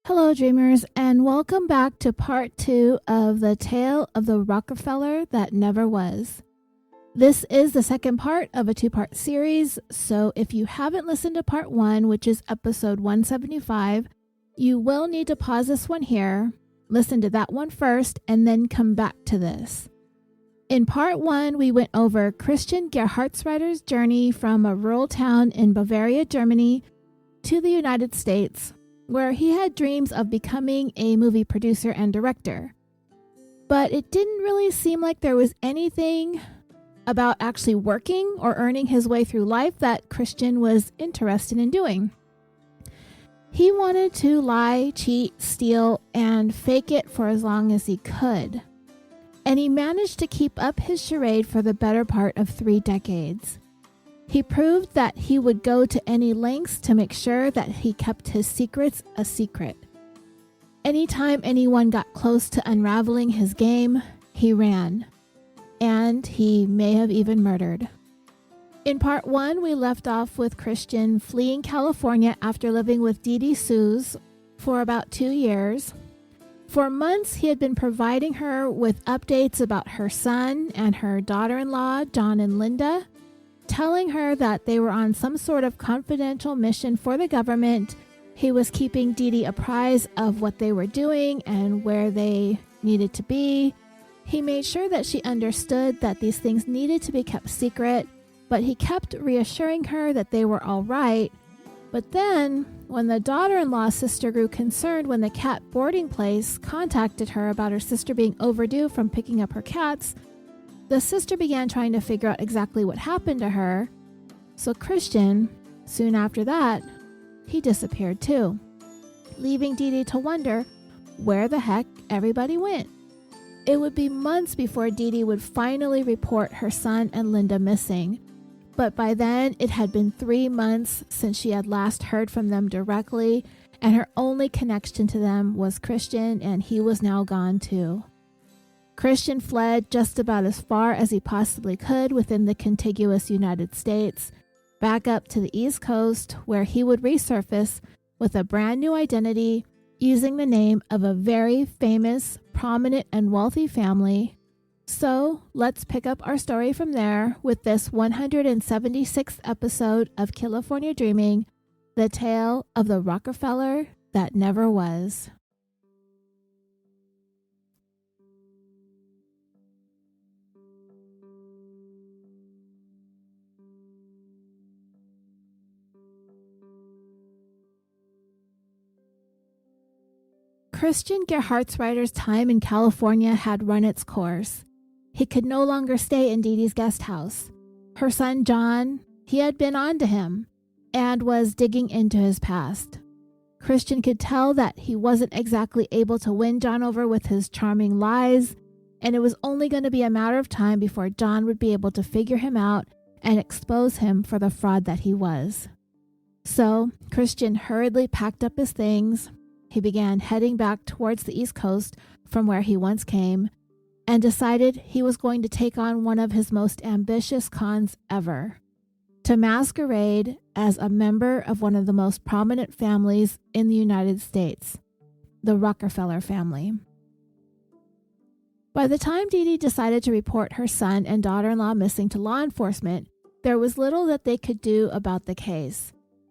Hello, dreamers, and welcome back to part 2 of the tale of the Rockefeller that never was. This is the second part of a 2-part series, so if you haven't listened to part 1, which is episode 175, you will need to pause this one here, listen to that one first, and then come back to this. In part 1, we went over Christian Gerhardsreiter's journey from a rural town in Bavaria, Germany, to the United States, where he had dreams of becoming a movie producer and director. But it didn't really seem like there was anything about actually working or earning his way through life that Christian was interested in doing. He wanted to lie, cheat, steal, and fake it for as long as he could. And he managed to keep up his charade for the better part of 3 decades. He proved that he would go to any lengths to make sure that he kept his secrets a secret. Anytime anyone got close to unraveling his game, he ran. And he may have even murdered. In part 1, we left off with Christian fleeing California after living with Dee Suze for about 2 years. For months, he had been providing her with updates about her son and her daughter-in-law, John and Linda, telling her that they were on some sort of confidential mission for the government. He was keeping Dee apprised of what they were doing and where they needed to be. He made sure that she understood that these things needed to be kept secret, but he kept reassuring her that they were all right. But then, when the daughter-in-law's sister grew concerned when the cat boarding place contacted her about her sister being overdue from picking up her cats, the sister began trying to figure out exactly what happened to her. So Christian, soon after that, he disappeared too, leaving Dee to wonder where the heck everybody went. It would be months before Dee would finally report her son and Linda missing. But by then, it had been 3 months since she had last heard from them directly, and her only connection to them was Christian, and he was now gone too. Christian fled just about as far as he possibly could within the contiguous United States, back up to the East Coast, where he would resurface with a brand new identity using the name of a very famous, prominent, and wealthy family. So let's pick up our story from there with this 176th episode of California Dreaming, the tale of the Rockefeller that never was. Christian Gerhardsreiter's time in California had run its course. He could no longer stay in Dee's guest house. Her son John, he had been on to him and was digging into his past. Christian could tell that he wasn't exactly able to win John over with his charming lies, and it was only going to be a matter of time before John would be able to figure him out and expose him for the fraud that he was. So Christian hurriedly packed up his things. He began heading back towards the East Coast from where he once came, and decided he was going to take on one of his most ambitious cons ever: to masquerade as a member of one of the most prominent families in the United States, the Rockefeller family. By the time Dee decided to report her son and daughter-in-law missing to law enforcement, there was little that they could do about the case.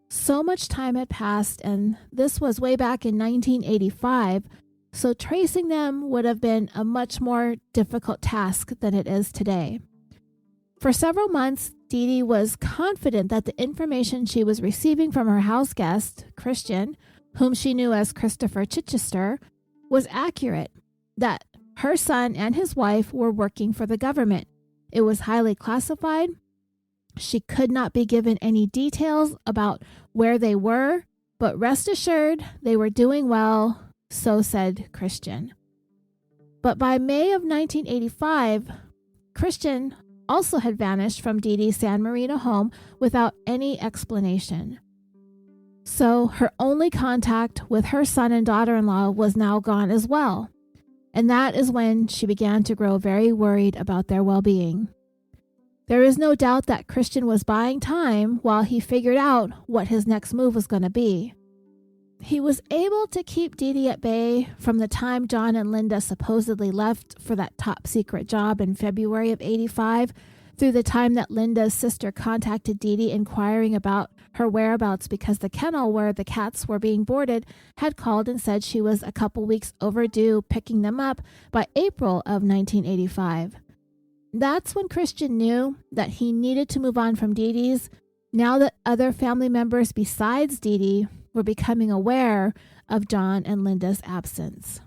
So much time had passed, and this was way back in 1985, so tracing them would have been a much more difficult task than it is today. For several months, Dee was confident that the information she was receiving from her house guest, Christian, whom she knew as Christopher Chichester, was accurate, that her son and his wife were working for the government. It was highly classified. She could not be given any details about where they were, but rest assured they were doing well, so said Christian. But by May of 1985, Christian also had vanished from Dee's San Marino home without any explanation. So her only contact with her son and daughter-in-law was now gone as well, and that is when she began to grow very worried about their well-being. There is no doubt that Christian was buying time while he figured out what his next move was going to be. He was able to keep Dee Dee at bay from the time John and Linda supposedly left for that top secret job in February of 85 through the time that Linda's sister contacted Dee Dee inquiring about her whereabouts because the kennel where the cats were being boarded had called and said she was a couple weeks overdue picking them up by April of 1985. That's when Christian knew that he needed to move on from Dee Dee's now that other family members besides Dee Dee were becoming aware of John and Linda's absence.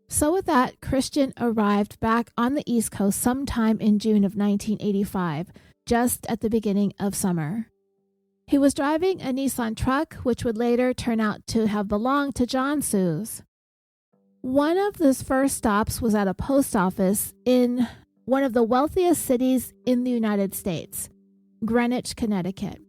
So with that, Christian arrived back on the East Coast sometime in June of 1985, just at the beginning of summer. He was driving a Nissan truck, which would later turn out to have belonged to John Sue's. One of his first stops was at a post office in one of the wealthiest cities in the United States, Greenwich, Connecticut.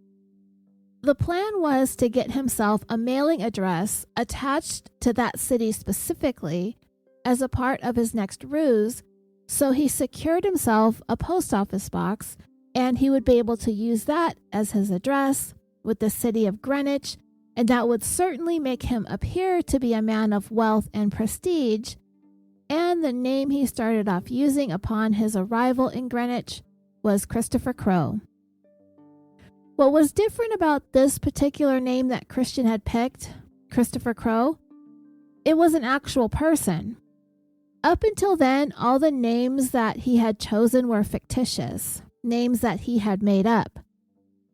The plan was to get himself a mailing address attached to that city specifically as a part of his next ruse, so he secured himself a post office box, and he would be able to use that as his address with the city of Greenwich, and that would certainly make him appear to be a man of wealth and prestige. And the name he started off using upon his arrival in Greenwich was Christopher Crowe. What was different about this particular name that Christian had picked, Christopher Crowe, it was an actual person. Up until then, all the names that he had chosen were fictitious, names that he had made up.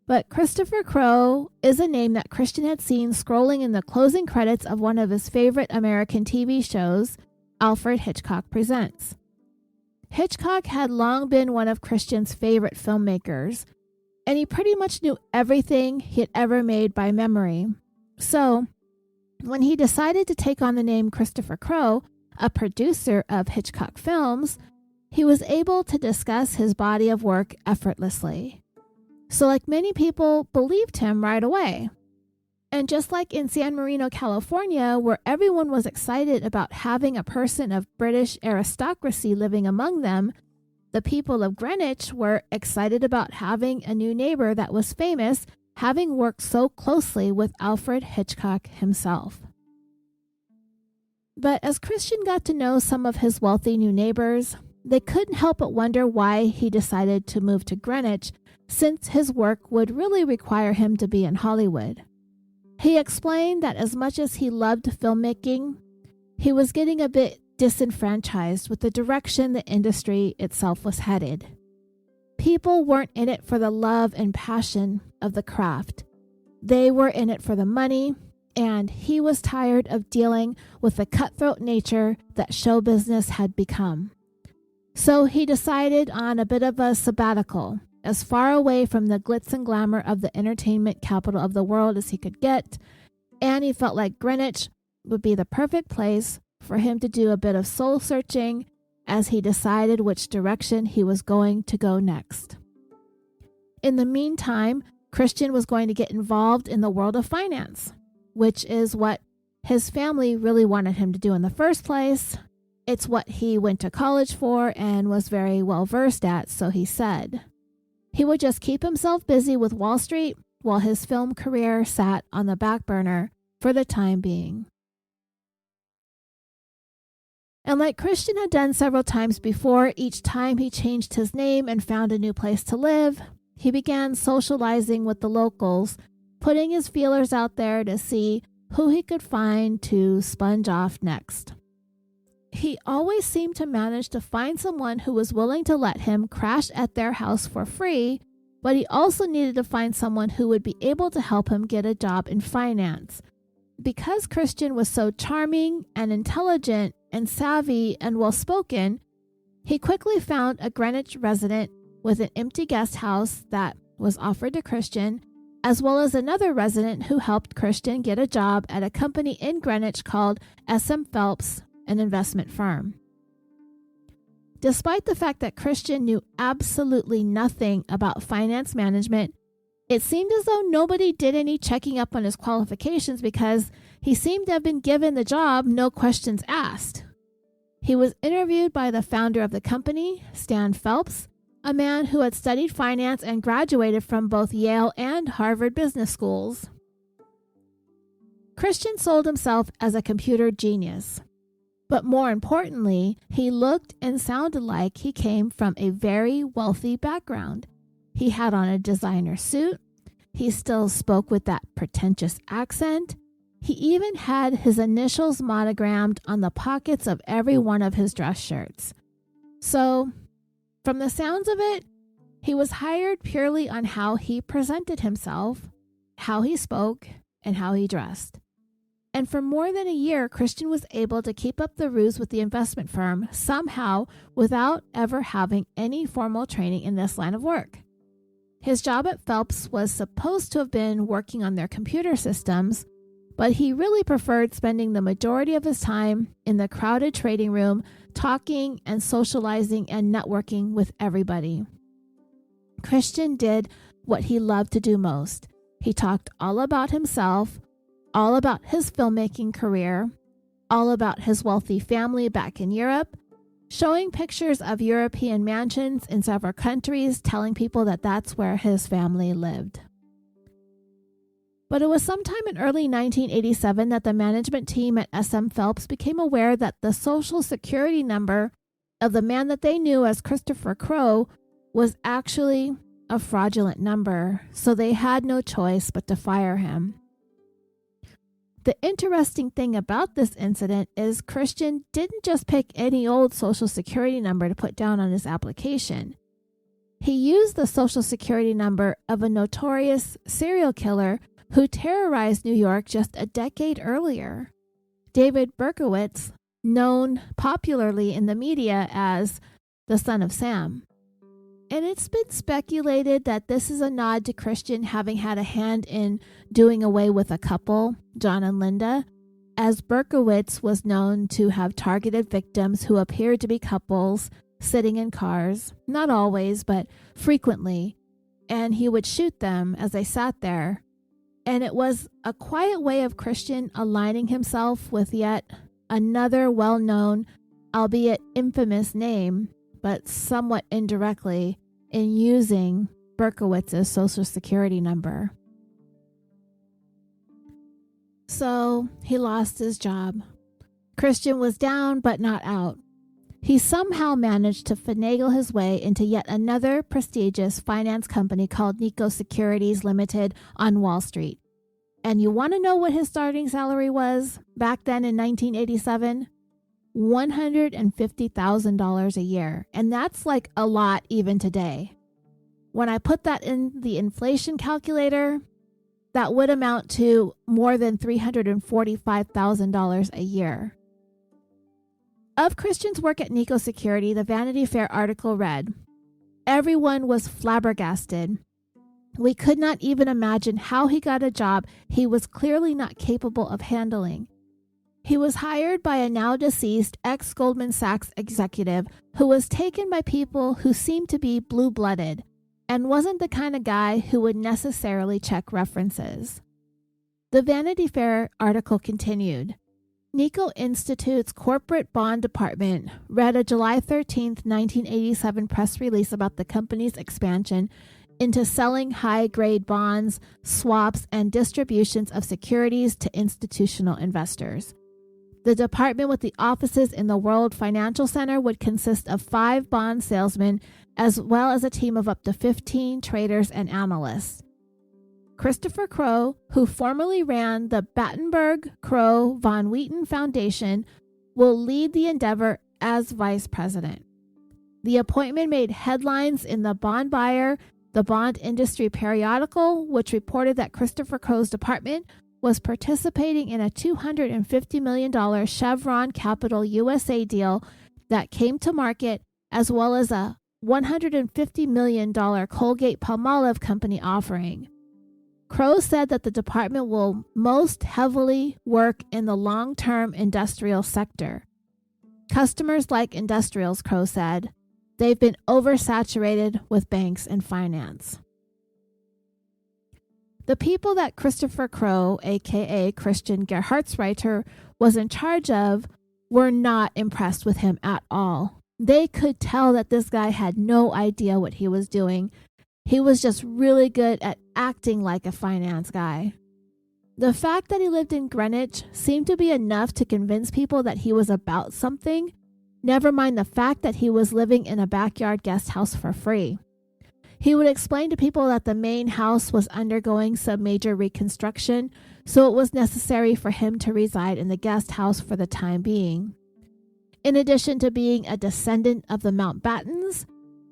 But Christopher Crowe is a name that Christian had seen scrolling in the closing credits of one of his favorite American TV shows, Alfred Hitchcock Presents. Hitchcock had long been one of Christian's favorite filmmakers, and he pretty much knew everything he had ever made by memory. So, when he decided to take on the name Christopher Crowe, a producer of Hitchcock films, he was able to discuss his body of work effortlessly. So like many people, believed him right away. And just like in San Marino, California, where everyone was excited about having a person of British aristocracy living among them, the people of Greenwich were excited about having a new neighbor that was famous, having worked so closely with Alfred Hitchcock himself. But as Christian got to know some of his wealthy new neighbors, they couldn't help but wonder why he decided to move to Greenwich, since his work would really require him to be in Hollywood. He explained that as much as he loved filmmaking, he was getting a bit disenfranchised with the direction the industry itself was headed. People weren't in it for the love and passion of the craft. They were in it for the money, and he was tired of dealing with the cutthroat nature that show business had become. So he decided on a bit of a sabbatical, as far away from the glitz and glamour of the entertainment capital of the world as he could get, and he felt like Greenwich would be the perfect place for him to do a bit of soul searching as he decided which direction he was going to go next. In the meantime, Christian was going to get involved in the world of finance, which is what his family really wanted him to do in the first place. It's what he went to college for and was very well versed at, so he said. He would just keep himself busy with Wall Street while his film career sat on the back burner for the time being. And like Christian had done several times before, each time he changed his name and found a new place to live, he began socializing with the locals, putting his feelers out there to see who he could find to sponge off next. He always seemed to manage to find someone who was willing to let him crash at their house for free, but he also needed to find someone who would be able to help him get a job in finance. Because Christian was so charming and intelligent and savvy and well-spoken, he quickly found a Greenwich resident with an empty guest house that was offered to Christian, as well as another resident who helped Christian get a job at a company in Greenwich called S.M. Phelps, an investment firm. Despite the fact that Christian knew absolutely nothing about finance management, it seemed as though nobody did any checking up on his qualifications because he seemed to have been given the job, no questions asked. He was interviewed by the founder of the company, Stan Phelps, a man who had studied finance and graduated from both Yale and Harvard business schools. Christian sold himself as a computer genius. But more importantly, he looked and sounded like he came from a very wealthy background. He had on a designer suit. He still spoke with that pretentious accent. He even had his initials monogrammed on the pockets of every one of his dress shirts. So, from the sounds of it, he was hired purely on how he presented himself, how he spoke, and how he dressed. And for more than a year, Christian was able to keep up the ruse with the investment firm somehow without ever having any formal training in this line of work. His job at Phelps was supposed to have been working on their computer systems, but he really preferred spending the majority of his time in the crowded trading room, talking and socializing and networking with everybody. Christian did what he loved to do most. He talked all about himself, all about his filmmaking career, all about his wealthy family back in Europe, showing pictures of European mansions in several countries, telling people that that's where his family lived. But it was sometime in early 1987 that the management team at SM Phelps became aware that the social security number of the man that they knew as Christopher Crowe was actually a fraudulent number, so they had no choice but to fire him. The interesting thing about this incident is Christian didn't just pick any old social security number to put down on his application. He used the social security number of a notorious serial killer who terrorized New York just a decade earlier. David Berkowitz, known popularly in the media as the Son of Sam. And it's been speculated that this is a nod to Christian having had a hand in doing away with a couple, John and Linda, as Berkowitz was known to have targeted victims who appeared to be couples sitting in cars, not always, but frequently, and he would shoot them as they sat there. And it was a quiet way of Christian aligning himself with yet another well-known, albeit infamous name, but somewhat indirectly, in using Berkowitz's social security number. So he lost his job. Christian was down but not out. He somehow managed to finagle his way into yet another prestigious finance company called Nikko Securities Limited on Wall Street. And you want to know what his starting salary was back then in 1987? $150,000 a year. And that's like a lot even today. When I put that in the inflation calculator, that would amount to more than $345,000 a year. Of Christian's work at Nikko Security, the Vanity Fair article read, "Everyone was flabbergasted. We could not even imagine how he got a job he was clearly not capable of handling. He was hired by a now deceased ex-Goldman Sachs executive who was taken by people who seemed to be blue-blooded and wasn't the kind of guy who would necessarily check references." The Vanity Fair article continued. Nikko Institute's corporate bond department read a July 13, 1987 press release about the company's expansion into selling high-grade bonds, swaps, and distributions of securities to institutional investors. The department with the offices in the World Financial Center would consist of 5 bond salesmen as well as a team of up to 15 traders and analysts. Christopher Crowe, who formerly ran the Battenberg Crowe von Wheaton Foundation, will lead the endeavor as vice president. The appointment made headlines in the Bond Buyer, the bond industry periodical, which reported that Christopher Crowe's department was participating in a $250 million Chevron Capital USA deal that came to market, as well as a $150 million Colgate-Palmolive company offering. Crowe said that the department will most heavily work in the long-term industrial sector. Customers like industrials, Crowe said. They've been oversaturated with banks and finance. The people that Christopher Crowe, aka Christian Gerhartsreiter, was in charge of were not impressed with him at all. They could tell that this guy had no idea what he was doing. He was just really good at acting like a finance guy. The fact that he lived in Greenwich seemed to be enough to convince people that he was about something, never mind the fact that he was living in a backyard guest house for free. He would explain to people that the main house was undergoing some major reconstruction, so it was necessary for him to reside in the guest house for the time being. In addition to being a descendant of the Mountbattens,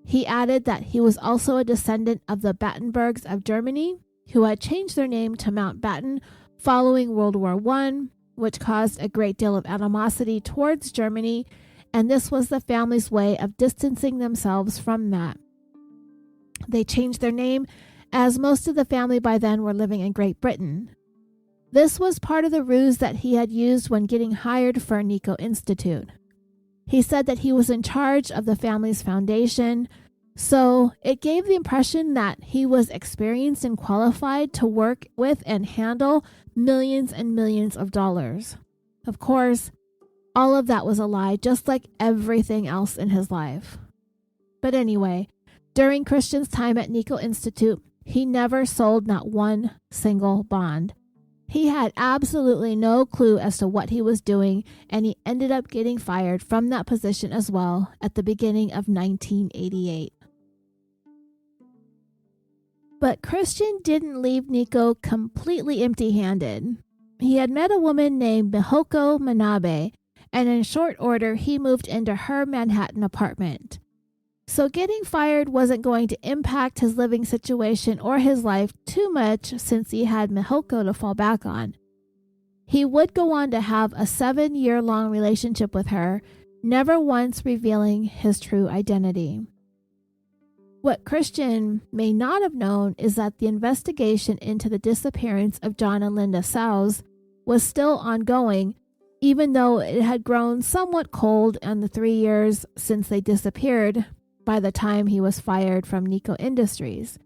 he added that he was also a descendant of the Battenbergs of Germany, who had changed their name to Mountbatten following World War I, which caused a great deal of animosity towards Germany, and this was the family's way of distancing themselves from that. They changed their name as most of the family by then were living in Great Britain. This was part of the ruse that he had used when getting hired for Nico Institute. He said that he was in charge of the family's foundation, so it gave the impression that he was experienced and qualified to work with and handle millions and millions of dollars. Of course, all of that was a lie, just like everything else in his life. But anyway, during Christian's time at Nico Institute, he never sold not one single bond. He had absolutely no clue as to what he was doing, and he ended up getting fired from that position as well at the beginning of 1988. But Christian didn't leave Nico completely empty-handed. He had met a woman named Mihoko Manabe, and in short order, he moved into her Manhattan apartment. So getting fired wasn't going to impact his living situation or his life too much since he had Mihoko to fall back on. He would go on to have a 7-year-long relationship with her, never once revealing his true identity. What Christian may not have known is that the investigation into the disappearance of John and Linda Sowes was still ongoing, even though it had grown somewhat cold in the 3 years since they disappeared by the time he was fired from Nico Industries.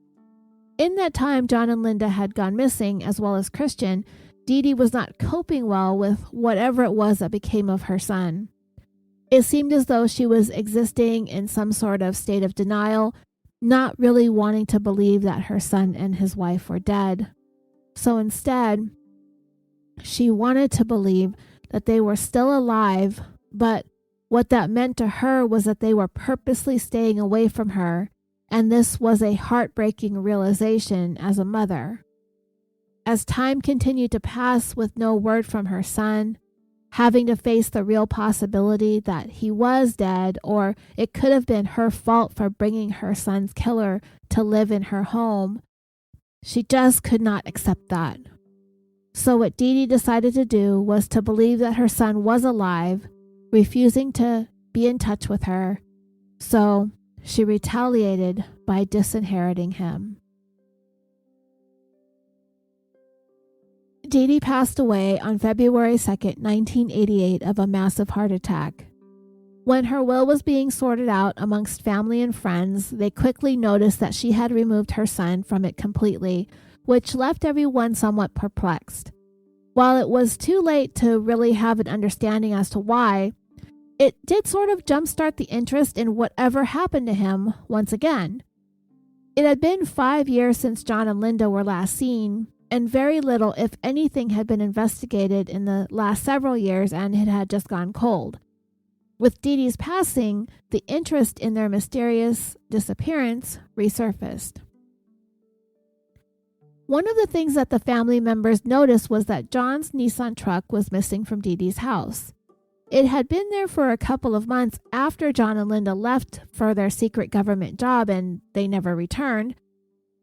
In that time, John and Linda had gone missing, as well as Christian. Dee Dee was not coping well with whatever it was that became of her son. It seemed as though she was existing in some sort of state of denial, not really wanting to believe that her son and his wife were dead. So instead, she wanted to believe that they were still alive, but what that meant to her was that they were purposely staying away from her, and this was a heartbreaking realization as a mother. As time continued to pass with no word from her son, having to face the real possibility that he was dead, or it could have been her fault for bringing her son's killer to live in her home, she just could not accept that. So what Dee Dee decided to do was to believe that her son was alive, refusing to be in touch with her, so she retaliated by disinheriting him. Dee Dee passed away on February 2nd, 1988 of a massive heart attack. When her will was being sorted out amongst family and friends, they quickly noticed that she had removed her son from it completely, which left everyone somewhat perplexed. While it was too late to really have an understanding as to why, it did sort of jumpstart the interest in whatever happened to him once again. It had been 5 years since John and Linda were last seen, and very little, if anything, had been investigated in the last several years, and it had just gone cold. With Dee Dee's passing, the interest in their mysterious disappearance resurfaced. One of the things that the family members noticed was that John's Nissan truck was missing from Dee Dee's house. It had been there for a couple of months after John and Linda left for their secret government job, and they never returned.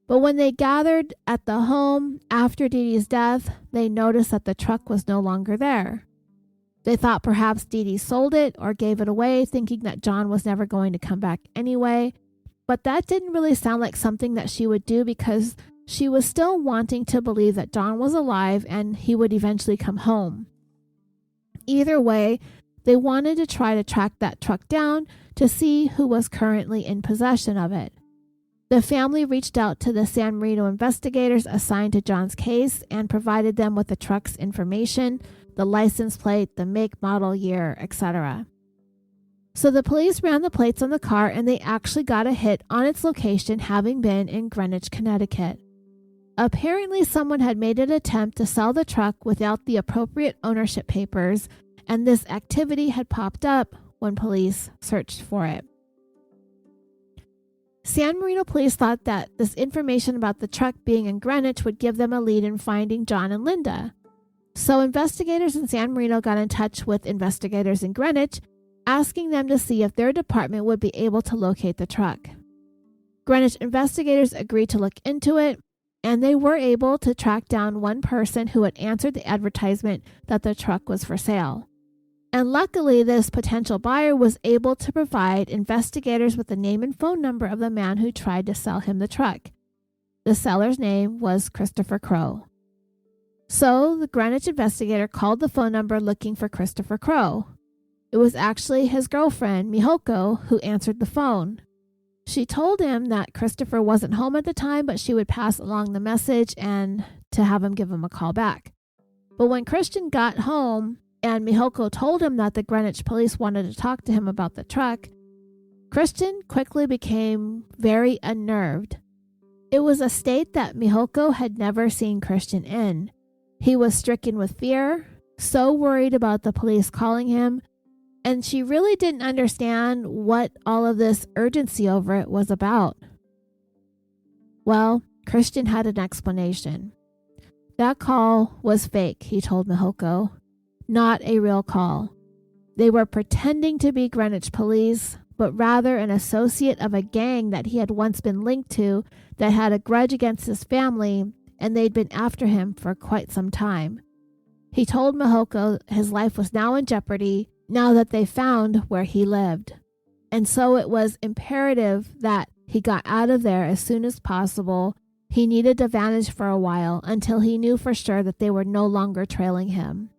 But when they gathered at the home after Dee Dee's death, they noticed that the truck was no longer there. They thought perhaps Dee Dee sold it or gave it away, thinking that John was never going to come back anyway. But that didn't really sound like something that she would do, because she was still wanting to believe that John was alive and he would eventually come home. Either way, they wanted to try to track that truck down to see who was currently in possession of it. The family reached out to the San Marino investigators assigned to John's case and provided them with the truck's information, the license plate, the make, model, year, etc. So the police ran the plates on the car, and they actually got a hit on its location, having been in Greenwich, Connecticut. Apparently, someone had made an attempt to sell the truck without the appropriate ownership papers, and this activity had popped up when police searched for it. San Marino police thought that this information about the truck being in Greenwich would give them a lead in finding John and Linda. So investigators in San Marino got in touch with investigators in Greenwich, asking them to see if their department would be able to locate the truck. Greenwich investigators agreed to look into it, and they were able to track down one person who had answered the advertisement that the truck was for sale. And luckily, this potential buyer was able to provide investigators with the name and phone number of the man who tried to sell him the truck. The seller's name was Christopher Crowe. So the Greenwich investigator called the phone number looking for Christopher Crowe. It was actually his girlfriend, Mihoko, who answered the phone. She told him that Christopher wasn't home at the time, but she would pass along the message and to have him give him a call back. But when Christian got home and Mihoko told him that the Greenwich police wanted to talk to him about the truck, Christian quickly became very unnerved. It was a state that Mihoko had never seen Christian in. He was stricken with fear, so worried about the police calling him, and she really didn't understand what all of this urgency over it was about. Well, Christian had an explanation. That call was fake, he told Mihoko. Not a real call. They were pretending to be Greenwich police, but rather an associate of a gang that he had once been linked to that had a grudge against his family, and they'd been after him for quite some time. He told Mihoko his life was now in jeopardy now that they found where he lived. And so it was imperative that he got out of there as soon as possible. He needed to vanish for a while until he knew for sure that they were no longer trailing him.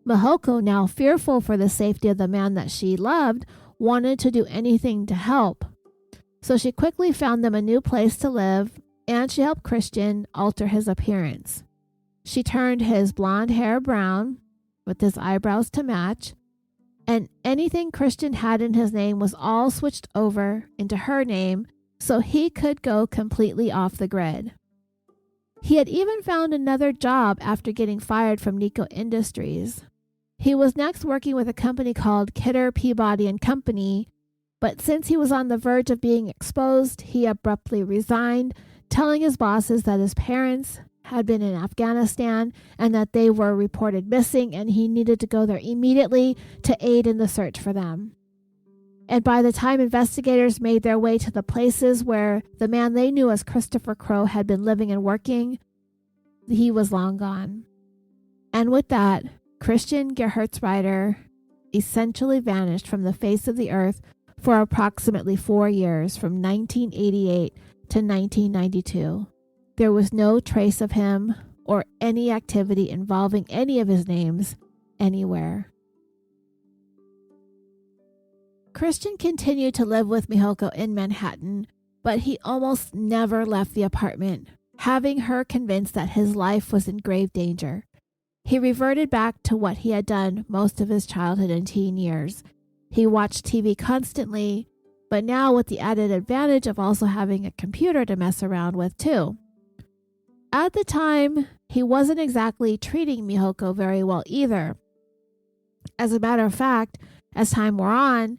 Mihoko, now fearful for the safety of the man that she loved, wanted to do anything to help. So she quickly found them a new place to live, and she helped Christian alter his appearance. She turned his blonde hair brown, with his eyebrows to match, and anything Christian had in his name was all switched over into her name so he could go completely off the grid. He had even found another job after getting fired from Nico Industries. He was next working with a company called Kidder, Peabody & Company, but since he was on the verge of being exposed, he abruptly resigned, telling his bosses that his parents had been in Afghanistan and that they were reported missing and he needed to go there immediately to aid in the search for them. And by the time investigators made their way to the places where the man they knew as Christopher Crowe had been living and working, he was long gone. And with that, Christian Gerhartsreiter essentially vanished from the face of the earth for approximately 4 years, from 1988 to 1992. There was no trace of him or any activity involving any of his names anywhere. Christian continued to live with Mihoko in Manhattan, but he almost never left the apartment, having her convinced that his life was in grave danger. He reverted back to what he had done most of his childhood and teen years. He watched TV constantly, but now with the added advantage of also having a computer to mess around with too. At the time, he wasn't exactly treating Mihoko very well either. As a matter of fact, as time wore on,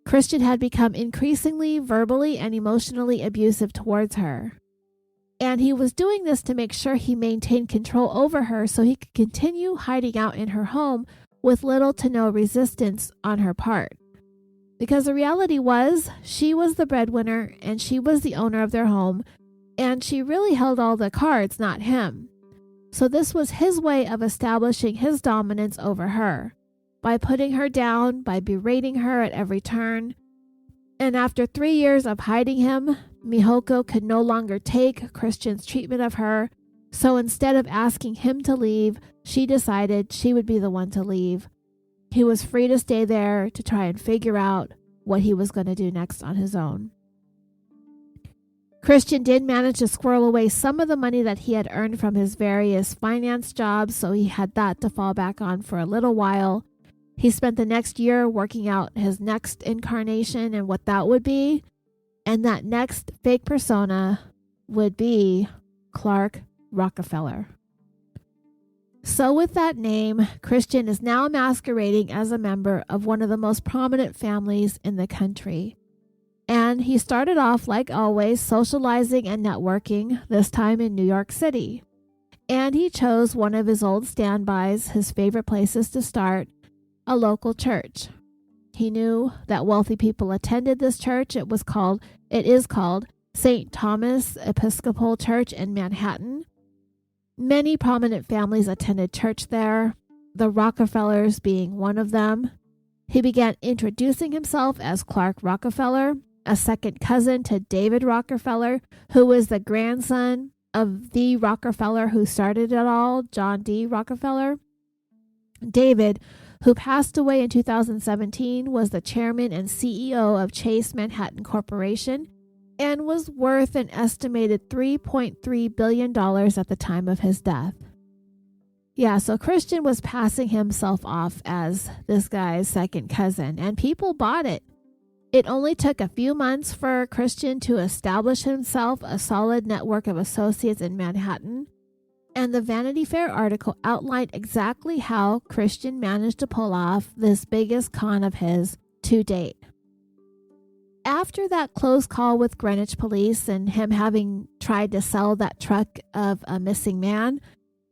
Christian had become increasingly verbally and emotionally abusive towards her. And he was doing this to make sure he maintained control over her so he could continue hiding out in her home with little to no resistance on her part. Because the reality was, she was the breadwinner and she was the owner of their home, and she really held all the cards, not him. So this was his way of establishing his dominance over her, by putting her down, by berating her at every turn. And after 3 years of hiding him, Mihoko could no longer take Christian's treatment of her, so instead of asking him to leave, she decided she would be the one to leave. He was free to stay there to try and figure out what he was going to do next on his own. Christian did manage to squirrel away some of the money that he had earned from his various finance jobs, so he had that to fall back on for a little while. He spent the next year working out his next incarnation and what that would be, and that next fake persona would be Clark Rockefeller. So with that name, Christian is now masquerading as a member of one of the most prominent families in the country. And he started off, like always, socializing and networking, this time in New York City. And he chose one of his old standbys, his favorite places to start, a local church. He knew that wealthy people attended this church. It is called St. Thomas Episcopal Church in Manhattan. Many prominent families attended church there, the Rockefellers being one of them. He began introducing himself as Clark Rockefeller, a second cousin to David Rockefeller, who was the grandson of the Rockefeller who started it all, John D. Rockefeller. David, who passed away in 2017, was the chairman and CEO of Chase Manhattan Corporation and was worth an estimated $3.3 billion at the time of his death. Yeah, so Christian was passing himself off as this guy's second cousin, and people bought it. It only took a few months for Christian to establish himself a solid network of associates in Manhattan, and the Vanity Fair article outlined exactly how Christian managed to pull off this biggest con of his to date. After that close call with Greenwich police and him having tried to sell that truck of a missing man,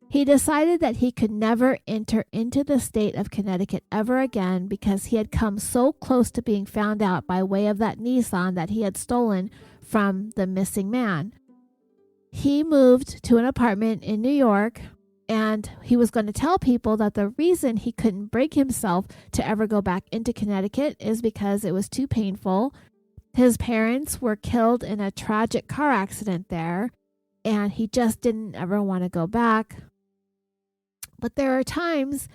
he decided that he could never enter into the state of Connecticut ever again because he had come so close to being found out by way of that Nissan that he had stolen from the missing man. He moved to an apartment in New York, and he was going to tell people that the reason he couldn't bring himself to ever go back into Connecticut is because it was too painful. His parents were killed in a tragic car accident there, and he just didn't ever want to go back. But there are times,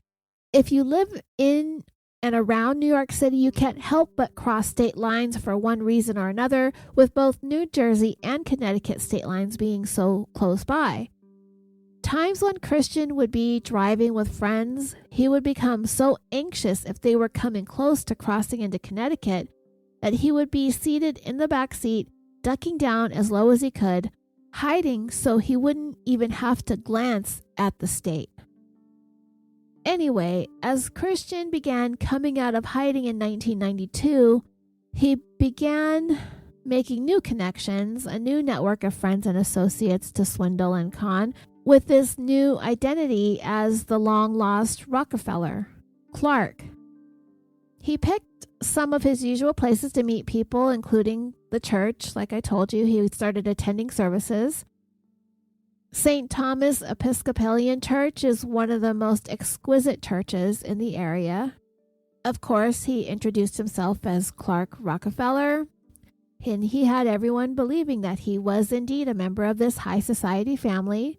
if you live in and around New York City, you can't help but cross state lines for one reason or another, with both New Jersey and Connecticut state lines being so close by. Times when Christian would be driving with friends, he would become so anxious if they were coming close to crossing into Connecticut that he would be seated in the back seat, ducking down as low as he could, hiding so he wouldn't even have to glance at the state. Anyway, as Christian began coming out of hiding in 1992, he began making new connections, a new network of friends and associates to swindle and con, with this new identity as the long-lost Rockefeller, Clark. He picked some of his usual places to meet people, including the church. Like I told you, he started attending services. St. Thomas Episcopalian Church is one of the most exquisite churches in the area. Of course, he introduced himself as Clark Rockefeller, and he had everyone believing that he was indeed a member of this high society family.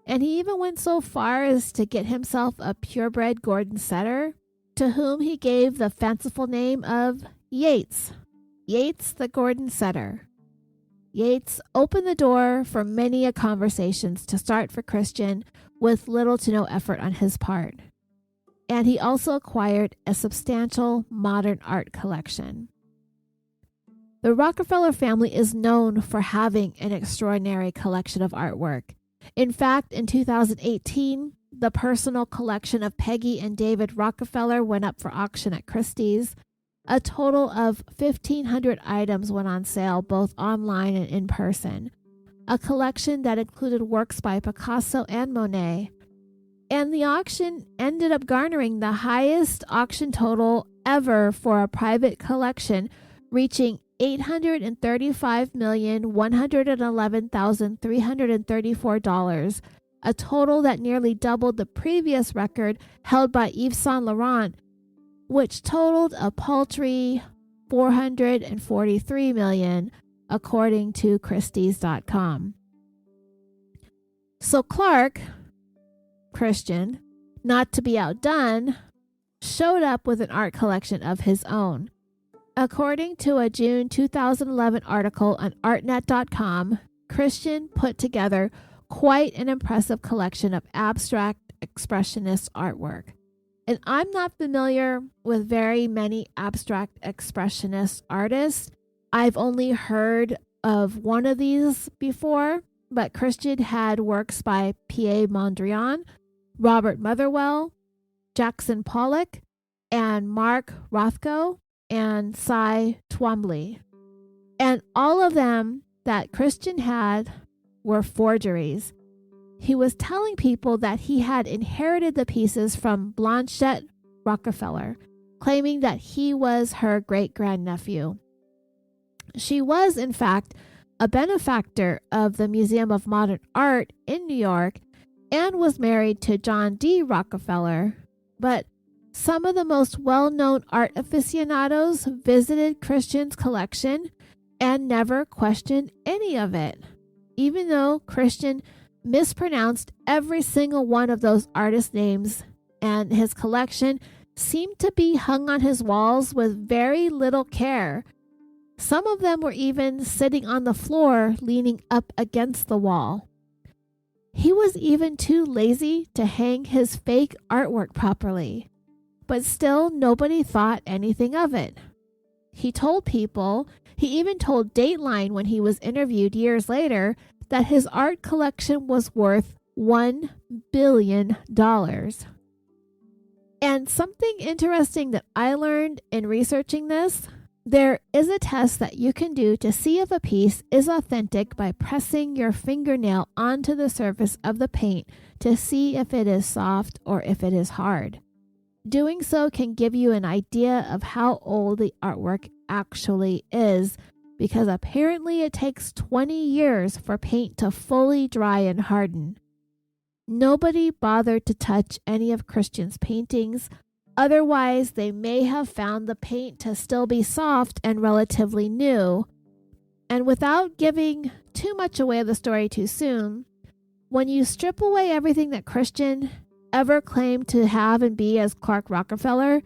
And he even went so far as to get himself a purebred Gordon setter, to whom he gave the fanciful name of Yates. Yates the Gordon setter. Yates opened the door for many a conversations to start for Christian with little to no effort on his part. And he also acquired a substantial modern art collection. The Rockefeller family is known for having an extraordinary collection of artwork. In fact, in 2018, the personal collection of Peggy and David Rockefeller went up for auction at Christie's. A total of 1,500 items went on sale, both online and in person. A collection that included works by Picasso and Monet. And the auction ended up garnering the highest auction total ever for a private collection, reaching $835,111,334, a total that nearly doubled the previous record held by Yves Saint Laurent, which totaled a paltry $443 million, according to Christie's.com. So Christian, not to be outdone, showed up with an art collection of his own. According to a June 2011 article on artnet.com, Christian put together quite an impressive collection of abstract expressionist artwork. And I'm not familiar with very many abstract expressionist artists. I've only heard of one of these before, but Christian had works by P.A. Mondrian, Robert Motherwell, Jackson Pollock, and Mark Rothko, and Cy Twombly. And all of them that Christian had were forgeries. He was telling people that he had inherited the pieces from Blanchette Rockefeller, claiming that he was her great-grandnephew. She was, in fact, a benefactor of the Museum of Modern Art in New York and was married to John D. Rockefeller, but some of the most well-known art aficionados visited Christian's collection and never questioned any of it, even though Christian mispronounced every single one of those artist names, and his collection seemed to be hung on his walls with very little care. Some of them were even sitting on the floor, leaning up against the wall. He was even too lazy to hang his fake artwork properly, but still nobody thought anything of it. He told people, he even told Dateline when he was interviewed years later, that his art collection was worth $1 billion. And something interesting that I learned in researching this, there is a test that you can do to see if a piece is authentic by pressing your fingernail onto the surface of the paint to see if it is soft or if it is hard. Doing so can give you an idea of how old the artwork actually is, because apparently it takes 20 years for paint to fully dry and harden. Nobody bothered to touch any of Christian's paintings. Otherwise, they may have found the paint to still be soft and relatively new. And without giving too much away of the story too soon, when you strip away everything that Christian ever claimed to have and be as Clark Rockefeller,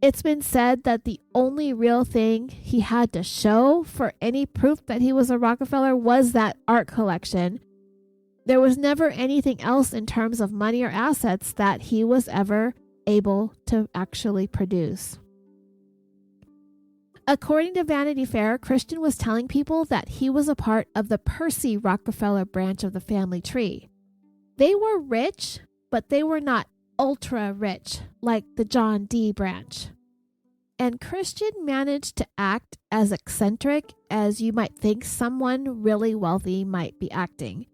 it's been said that the only real thing he had to show for any proof that he was a Rockefeller was that art collection. There was never anything else in terms of money or assets that he was ever able to actually produce. According to Vanity Fair, Christian was telling people that he was a part of the Percy Rockefeller branch of the family tree. They were rich, but they were not ultra rich like the John D. branch. And Christian managed to act as eccentric as you might think someone really wealthy might be acting.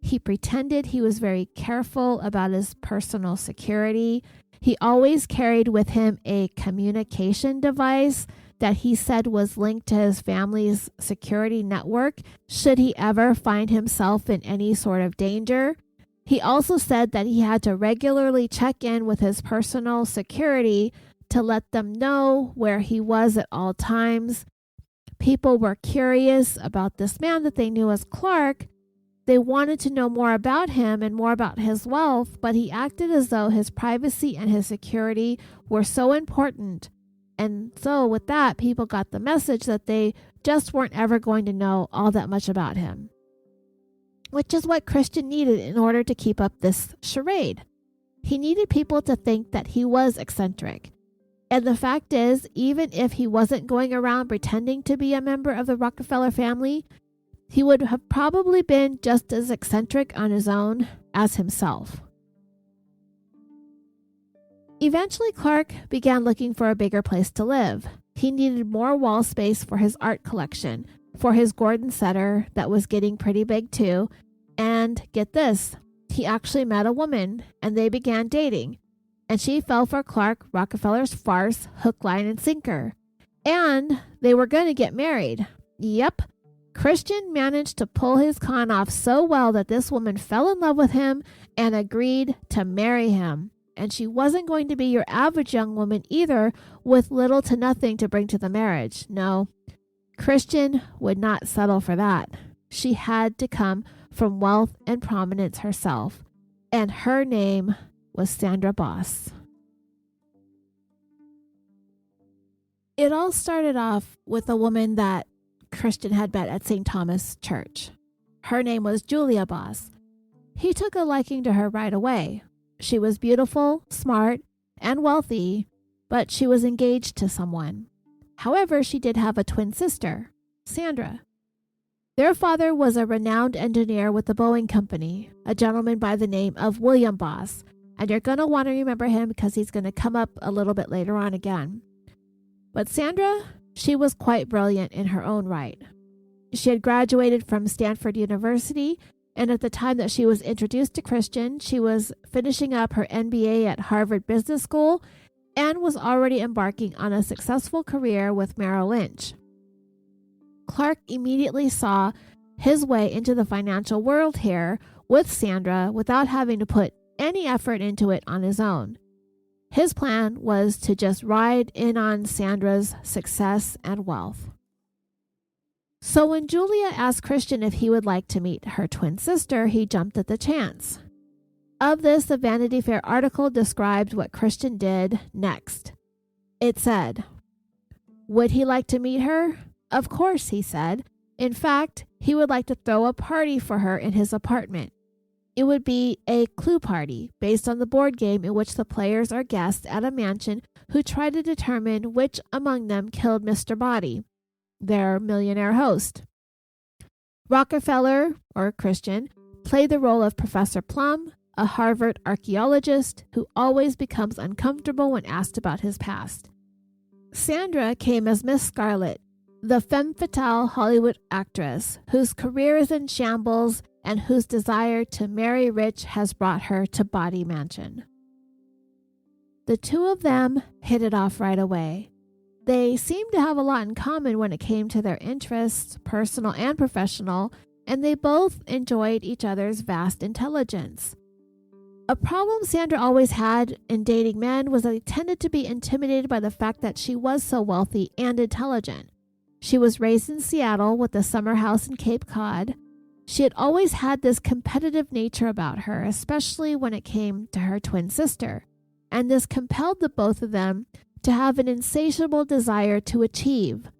He pretended he was very careful about his personal security. He always carried with him a communication device that he said was linked to his family's security network should he ever find himself in any sort of danger. He also said that he had to regularly check in with his personal security to let them know where he was at all times. People were curious about this man that they knew as Clark. They wanted to know more about him and more about his wealth, but he acted as though his privacy and his security were so important. And so with that, people got the message that they just weren't ever going to know all that much about him, which is what Christian needed in order to keep up this charade. He needed people to think that he was eccentric. And the fact is, even if he wasn't going around pretending to be a member of the Rockefeller family, he would have probably been just as eccentric on his own as himself. Eventually, Clark began looking for a bigger place to live. He needed more wall space for his art collection, for his Gordon setter that was getting pretty big too. And get this, he actually met a woman and they began dating. And she fell for Clark Rockefeller's farce, hook, line, and sinker. And they were going to get married. Yep. Christian managed to pull his con off so well that this woman fell in love with him and agreed to marry him. And she wasn't going to be your average young woman either, with little to nothing to bring to the marriage. No, Christian would not settle for that. She had to come from wealth and prominence herself. And her name was Sandra Boss. It all started off with a woman that Christian had met at St. Thomas Church. Her name was Julia Boss. He took a liking to her right away. She was beautiful, smart, and wealthy, but she was engaged to someone. However, she did have a twin sister, Sandra. Their father was a renowned engineer with the Boeing Company, a gentleman by the name of William Boss, and you're going to want to remember him because he's going to come up a little bit later on again. But Sandra, she was quite brilliant in her own right. She had graduated from Stanford University, and at the time that she was introduced to Christian, she was finishing up her MBA at Harvard Business School and was already embarking on a successful career with Merrill Lynch. Clark immediately saw his way into the financial world here with Sandra without having to put any effort into it on his own. His plan was to just ride in on Sandra's success and wealth. So when Julia asked Christian if he would like to meet her twin sister, he jumped at the chance. Of this, the Vanity Fair article described what Christian did next. It said, would he like to meet her? Of course, he said. In fact, he would like to throw a party for her in his apartment. It would be a clue party based on the board game in which the players are guests at a mansion who try to determine which among them killed Mr. Body, their millionaire host. Rockefeller, or Christian, played the role of Professor Plum, a Harvard archaeologist who always becomes uncomfortable when asked about his past. Sandra came as Miss Scarlet, the femme fatale Hollywood actress whose career is in shambles and whose desire to marry rich has brought her to Body Mansion. The two of them hit it off right away. They seemed to have a lot in common when it came to their interests, personal and professional, and they both enjoyed each other's vast intelligence. A problem Sandra always had in dating men was that they tended to be intimidated by the fact that she was so wealthy and intelligent. She was raised in Seattle with a summer house in Cape Cod. She had always had this competitive nature about her, especially when it came to her twin sister, and this compelled the both of them to have an insatiable desire to achieve.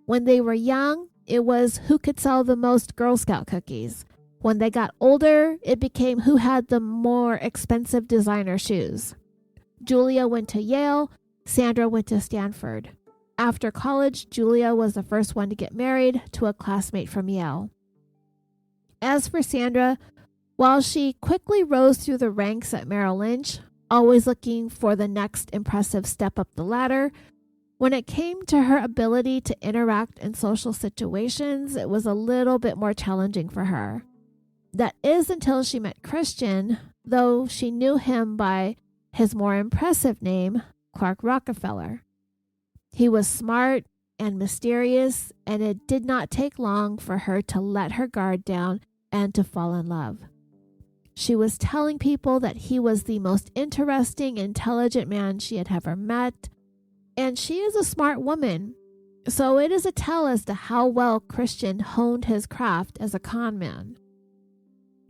When they were young, it was who could sell the most Girl Scout cookies. When they got older, it became who had the more expensive designer shoes. Julia went to Yale, Sandra went to Stanford. After college, Julia was the first one to get married to a classmate from Yale. As for Sandra, while she quickly rose through the ranks at Merrill Lynch, always looking for the next impressive step up the ladder, when it came to her ability to interact in social situations, it was a little bit more challenging for her. That is until she met Christian, though she knew him by his more impressive name, Clark Rockefeller. He was smart and mysterious, and it did not take long for her to let her guard down and to fall in love. She was telling people that he was the most interesting, intelligent man she had ever met, and she is a smart woman, so it is a tell as to how well Christian honed his craft as a con man.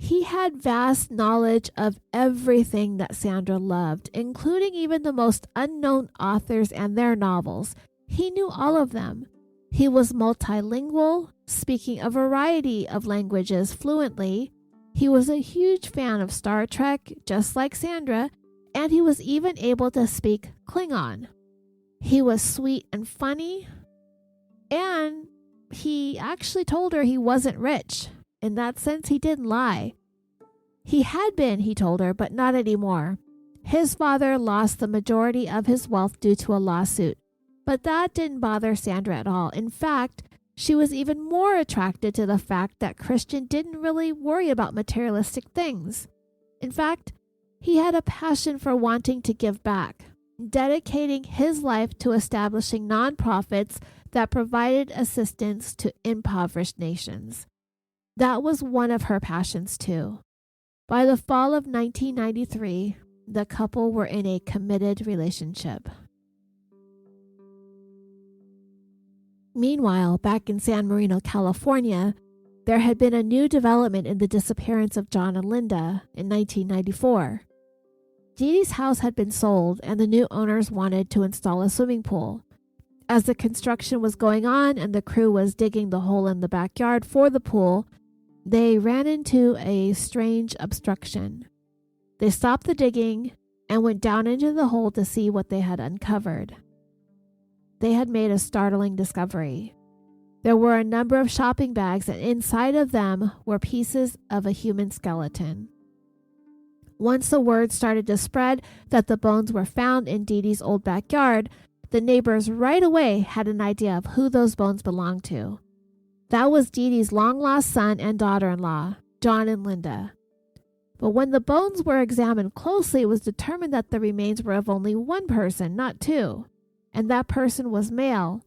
He had vast knowledge of everything that Sandra loved, including even the most unknown authors and their novels. He knew all of them. He was multilingual, speaking a variety of languages fluently. He was a huge fan of Star Trek, just like Sandra, and he was even able to speak Klingon. He was sweet and funny, and he actually told her he wasn't rich. In that sense, he didn't lie. He had been, he told her, but not anymore. His father lost the majority of his wealth due to a lawsuit, but that didn't bother Sandra at all. In fact, she was even more attracted to the fact that Christian didn't really worry about materialistic things. In fact, he had a passion for wanting to give back, dedicating his life to establishing nonprofits that provided assistance to impoverished nations. That was one of her passions too. By the fall of 1993, the couple were in a committed relationship. Meanwhile, back in San Marino, California, there had been a new development in the disappearance of John and Linda in 1994. Dee Dee's house had been sold, and the new owners wanted to install a swimming pool. As the construction was going on and the crew was digging the hole in the backyard for the pool, they ran into a strange obstruction. They stopped the digging and went down into the hole to see what they had uncovered. They had made a startling discovery. There were a number of shopping bags, and inside of them were pieces of a human skeleton. Once the word started to spread that the bones were found in Dee Dee's old backyard, the neighbors right away had an idea of who those bones belonged to. That was Dee Dee's long-lost son and daughter-in-law, John and Linda. But when the bones were examined closely, it was determined that the remains were of only one person, not two, and that person was male.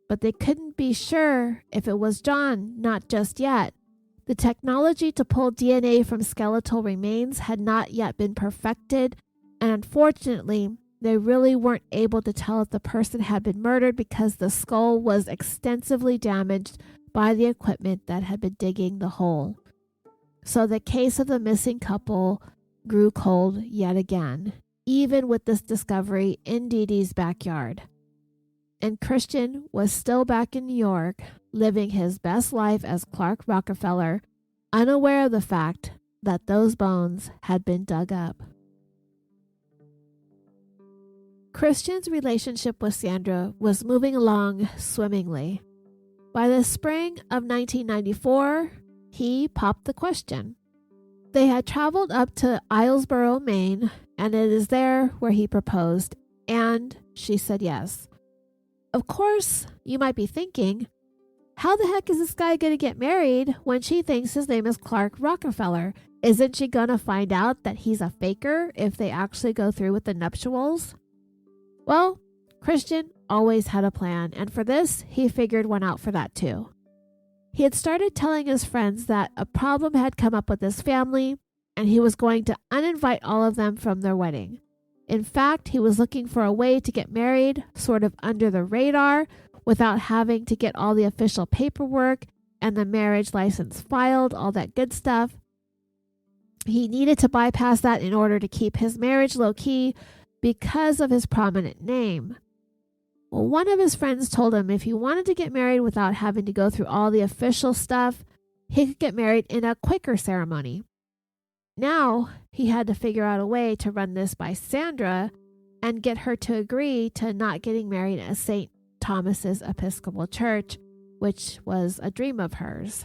But they couldn't be sure if it was John, not just yet. The technology to pull DNA from skeletal remains had not yet been perfected, and unfortunately, they really weren't able to tell if the person had been murdered because the skull was extensively damaged by the equipment that had been digging the hole. So the case of the missing couple grew cold yet again, even with this discovery in Dee Dee's backyard. And Christian was still back in New York, living his best life as Clark Rockefeller, unaware of the fact that those bones had been dug up. Christian's relationship with Sandra was moving along swimmingly. By the spring of 1994, he popped the question. They had traveled up to Islesboro, Maine, and it is there where he proposed, and she said yes. Of course, you might be thinking, how the heck is this guy going to get married when she thinks his name is Clark Rockefeller? Isn't she going to find out that he's a faker if they actually go through with the nuptials? Well, Christian always had a plan, and for this, he figured one out for that too. He had started telling his friends that a problem had come up with his family, and he was going to uninvite all of them from their wedding. In fact, he was looking for a way to get married sort of under the radar without having to get all the official paperwork and the marriage license filed, all that good stuff. He needed to bypass that in order to keep his marriage low-key because of his prominent name. Well, one of his friends told him if he wanted to get married without having to go through all the official stuff, he could get married in a Quaker ceremony. Now, he had to figure out a way to run this by Sandra and get her to agree to not getting married at St. Thomas's Episcopal Church, which was a dream of hers.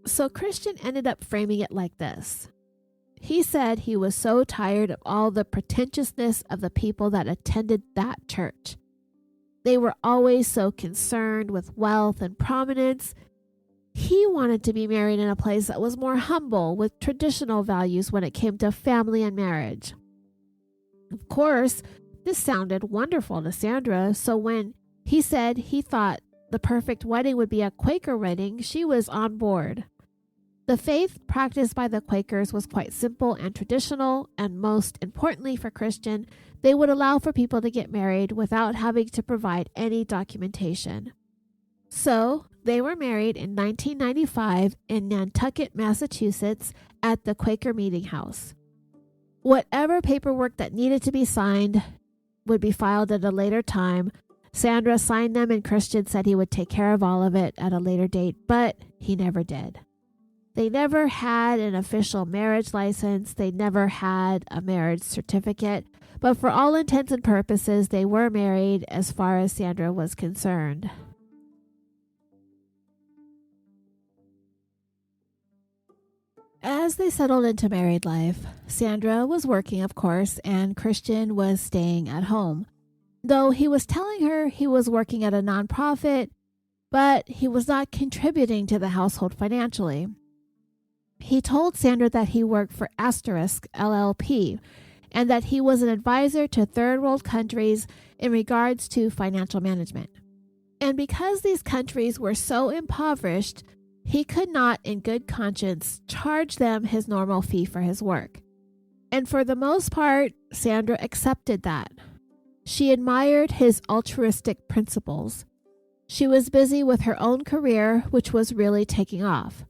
So Christian ended up framing it like this. He said he was so tired of all the pretentiousness of the people that attended that church. They were always so concerned with wealth and prominence. He wanted to be married in a place that was more humble, with traditional values when it came to family and marriage. Of course, this sounded wonderful to Sandra, so when he said he thought the perfect wedding would be a Quaker wedding, she was on board. The faith practiced by the Quakers was quite simple and traditional, and most importantly for Christian, they would allow for people to get married without having to provide any documentation. So, they were married in 1995 in Nantucket, Massachusetts, at the Quaker Meeting House. Whatever paperwork that needed to be signed would be filed at a later time. Sandra signed them, and Christian said he would take care of all of it at a later date, but he never did. They never had an official marriage license. They never had a marriage certificate. But for all intents and purposes, they were married as far as Sandra was concerned. As they settled into married life, Sandra was working, of course, and Christian was staying at home. Though he was telling her he was working at a nonprofit, but he was not contributing to the household financially. He told Sandra that he worked for Asterisk LLP and that he was an advisor to third world countries in regards to financial management. And because these countries were so impoverished, he could not in good conscience charge them his normal fee for his work. And for the most part, Sandra accepted that. She admired his altruistic principles. She was busy with her own career, which was really taking off.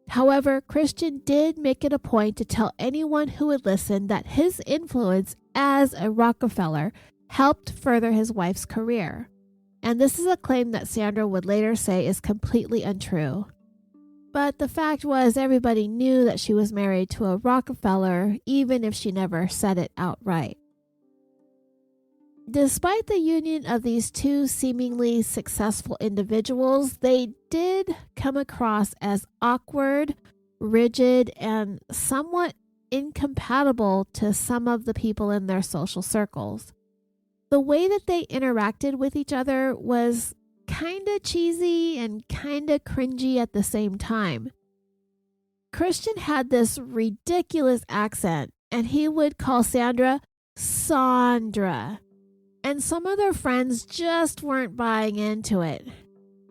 However, Christian did make it a point to tell anyone who would listen that his influence as a Rockefeller helped further his wife's career. And this is a claim that Sandra would later say is completely untrue. But the fact was, everybody knew that she was married to a Rockefeller, even if she never said it outright. Despite the union of these two seemingly successful individuals, they did come across as awkward, rigid, and somewhat incompatible to some of the people in their social circles. The way that they interacted with each other was kinda cheesy and kinda cringy at the same time. Christian had this ridiculous accent, and he would call Sandra Sandra. And some of their friends just weren't buying into it.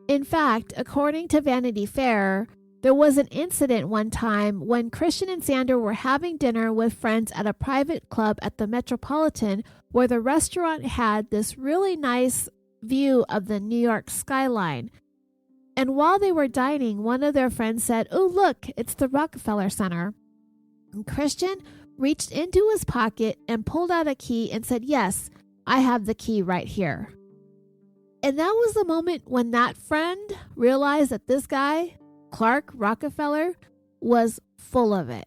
In fact, according to Vanity Fair, there was an incident one time when Christian and Sandra were having dinner with friends at a private club at the Metropolitan, where the restaurant had this really nice view of the New York skyline. And while they were dining, one of their friends said, "Oh, look, it's the Rockefeller Center." And Christian reached into his pocket and pulled out a key and said, "Yes, I have the key right here." And that was the moment when that friend realized that this guy, Clark Rockefeller, was full of it.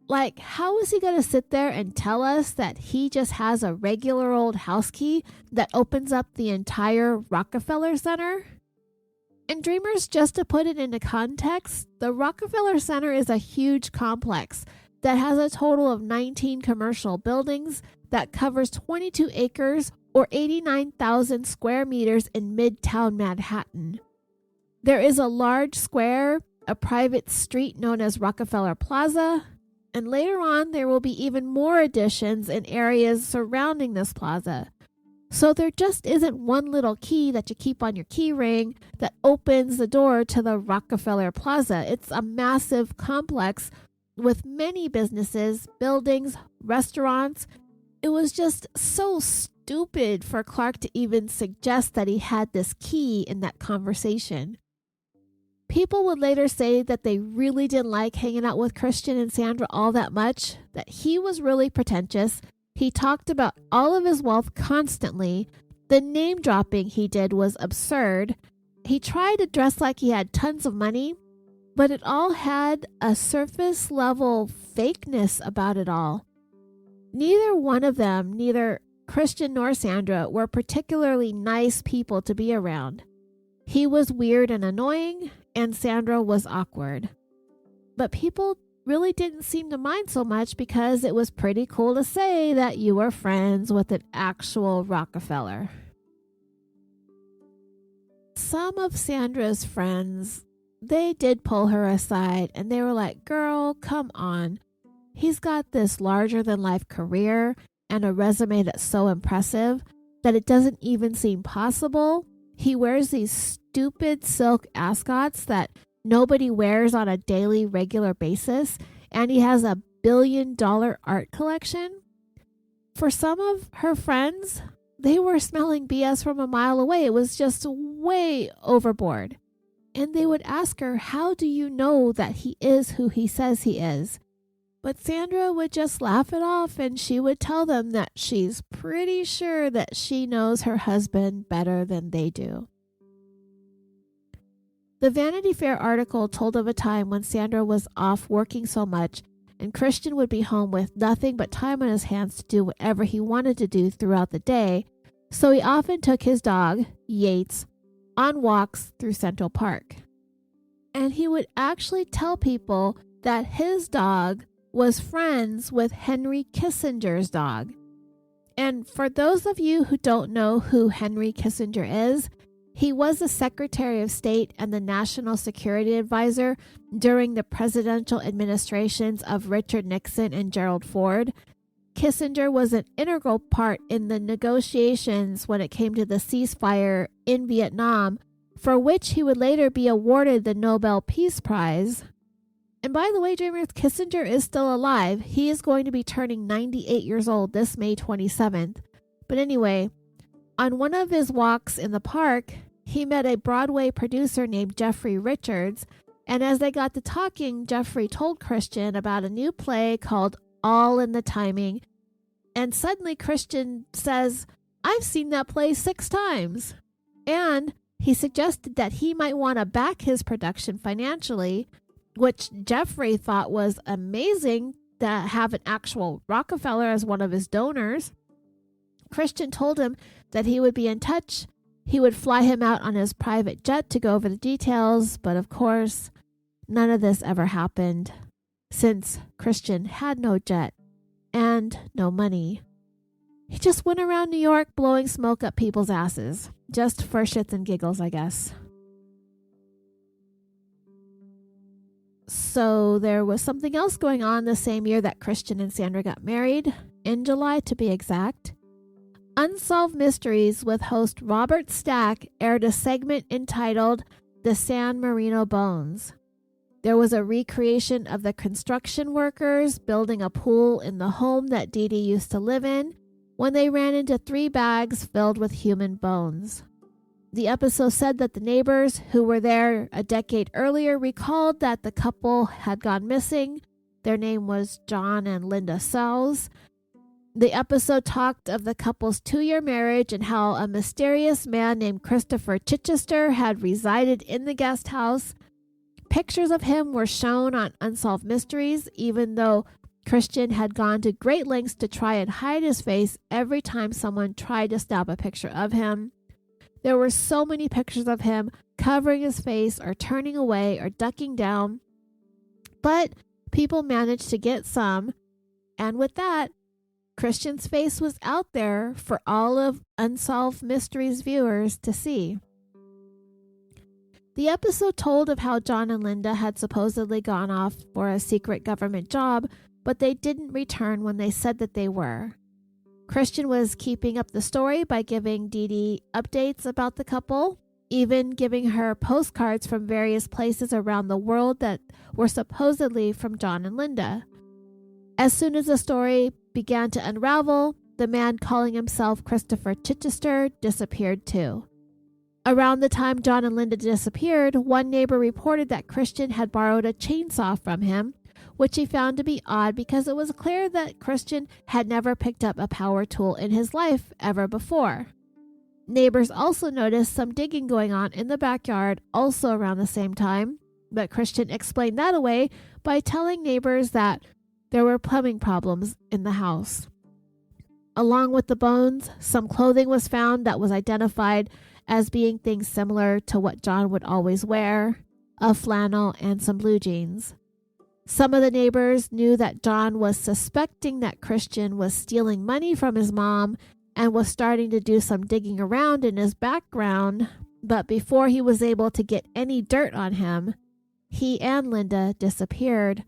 Like, how is he going to sit there and tell us that he just has a regular old house key that opens up the entire Rockefeller Center? And dreamers, just to put it into context, the Rockefeller Center is a huge complex that has a total of 19 commercial buildings that covers 22 acres or 89,000 square meters in Midtown Manhattan. There is a large square, a private street known as Rockefeller Plaza, and later on there will be even more additions in areas surrounding this plaza. So there just isn't one little key that you keep on your key ring that opens the door to the Rockefeller Plaza. It's a massive complex with many businesses, buildings, restaurants. It was just so stupid for Clark to even suggest that he had this key in that conversation. People would later say that they really didn't like hanging out with Christian and Sandra all that much, that he was really pretentious. He talked about all of his wealth constantly. The name dropping he did was absurd. He tried to dress like he had tons of money, but it all had a surface level fakeness about it all. Neither one of them, neither Christian nor Sandra, were particularly nice people to be around. He was weird and annoying, and Sandra was awkward. But people really didn't seem to mind so much because it was pretty cool to say that you were friends with an actual Rockefeller. Some of Sandra's friends, they did pull her aside and they were like, "Girl, come on. He's got this larger-than-life career and a resume that's so impressive that it doesn't even seem possible. He wears these stupid silk ascots that nobody wears on a daily, regular basis, and he has a billion-dollar art collection." For some of her friends, they were smelling BS from a mile away. It was just way overboard. And they would ask her, "How do you know that he is who he says he is?" But Sandra would just laugh it off, and she would tell them that she's pretty sure that she knows her husband better than they do. The Vanity Fair article told of a time when Sandra was off working so much, and Christian would be home with nothing but time on his hands to do whatever he wanted to do throughout the day, so he often took his dog, Yates, on walks through Central Park. And he would actually tell people that his dog was friends with Henry Kissinger's dog. And for those of you who don't know who Henry Kissinger is, he was the Secretary of State and the National Security Advisor during the presidential administrations of Richard Nixon and Gerald Ford. Kissinger was an integral part in the negotiations when it came to the ceasefire in Vietnam, for which he would later be awarded the Nobel Peace Prize. And by the way, dreamers, Kissinger is still alive. He is going to be turning 98 years old this May 27th. But anyway, on one of his walks in the park, he met a Broadway producer named Jeffrey Richards. And as they got to talking, Jeffrey told Christian about a new play called All in the Timing. And suddenly Christian says, "I've seen that play 6 times. And he suggested that he might want to back his production financially, which Jeffrey thought was amazing to have an actual Rockefeller as one of his donors. Christian told him that he would be in touch. He would fly him out on his private jet to go over the details, but of course, none of this ever happened, since Christian had no jet and no money. He just went around New York blowing smoke up people's asses, just for shits and giggles, I guess. So there was something else going on the same year that Christian and Sandra got married, in July to be exact. Unsolved Mysteries with host Robert Stack aired a segment entitled The San Marino Bones. There was a recreation of the construction workers building a pool in the home that Dee Dee used to live in when they ran into 3 bags filled with human bones. The episode said that the neighbors who were there a decade earlier recalled that the couple had gone missing. Their name was John and Linda Sells. The episode talked of the couple's 2-year marriage and how a mysterious man named Christopher Chichester had resided in the guest house. Pictures of him were shown on Unsolved Mysteries, even though Christian had gone to great lengths to try and hide his face every time someone tried to snap a picture of him. There were so many pictures of him covering his face or turning away or ducking down. But people managed to get some, and with that, Christian's face was out there for all of Unsolved Mysteries viewers to see. The episode told of how John and Linda had supposedly gone off for a secret government job, but they didn't return when they said that they were. Christian was keeping up the story by giving Dee Dee updates about the couple, even giving her postcards from various places around the world that were supposedly from John and Linda. As soon as the story began to unravel, the man calling himself Christopher Chichester disappeared too. Around the time John and Linda disappeared, one neighbor reported that Christian had borrowed a chainsaw from him, which he found to be odd because it was clear that Christian had never picked up a power tool in his life ever before. Neighbors also noticed some digging going on in the backyard also around the same time, but Christian explained that away by telling neighbors that there were plumbing problems in the house. Along with the bones, some clothing was found that was identified as being things similar to what John would always wear, a flannel and some blue jeans. Some of the neighbors knew that John was suspecting that Christian was stealing money from his mom and was starting to do some digging around in his background, but before he was able to get any dirt on him, he and Linda disappeared.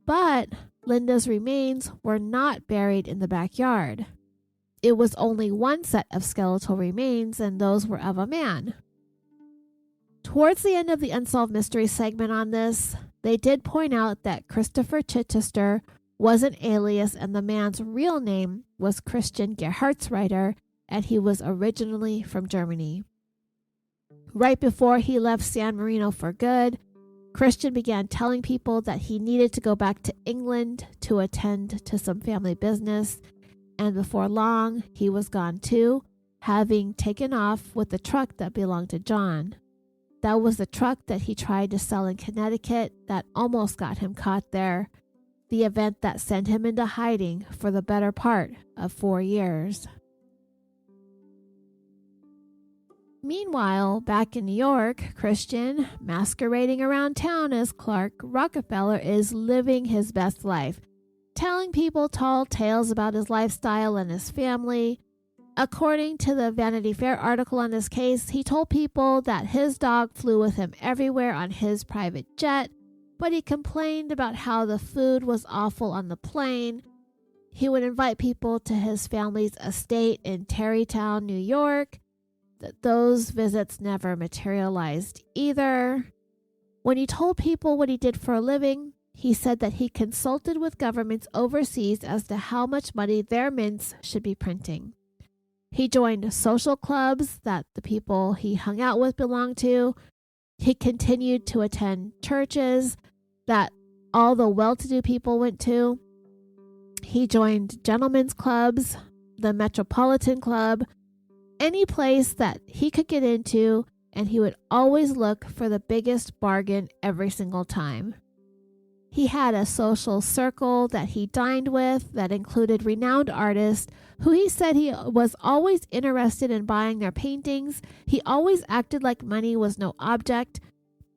But Linda's remains were not buried in the backyard. It was only one set of skeletal remains, and those were of a man. Towards the end of the Unsolved Mysteries segment on this, they did point out that Christopher Chichester was an alias and the man's real name was Christian Gerhardsreiter, and he was originally from Germany. Right before he left San Marino for good, Christian began telling people that he needed to go back to England to attend to some family business, and before long, he was gone too, having taken off with the truck that belonged to John. That was the truck that he tried to sell in Connecticut that almost got him caught there, the event that sent him into hiding for the better part of 4 years. Meanwhile, back in New York, Christian, masquerading around town as Clark Rockefeller, is living his best life, telling people tall tales about his lifestyle and his family. According to the Vanity Fair article on this case, he told people that his dog flew with him everywhere on his private jet, but he complained about how the food was awful on the plane. He would invite people to his family's estate in Tarrytown, New York. Those visits never materialized either. When he told people what he did for a living, he said that he consulted with governments overseas as to how much money their mints should be printing. He joined social clubs that the people he hung out with belonged to. He continued to attend churches that all the well-to-do people went to. He joined gentlemen's clubs, the Metropolitan Club, any place that he could get into, and he would always look for the biggest bargain every single time. He had a social circle that he dined with that included renowned artists who he said he was always interested in buying their paintings. He always acted like money was no object.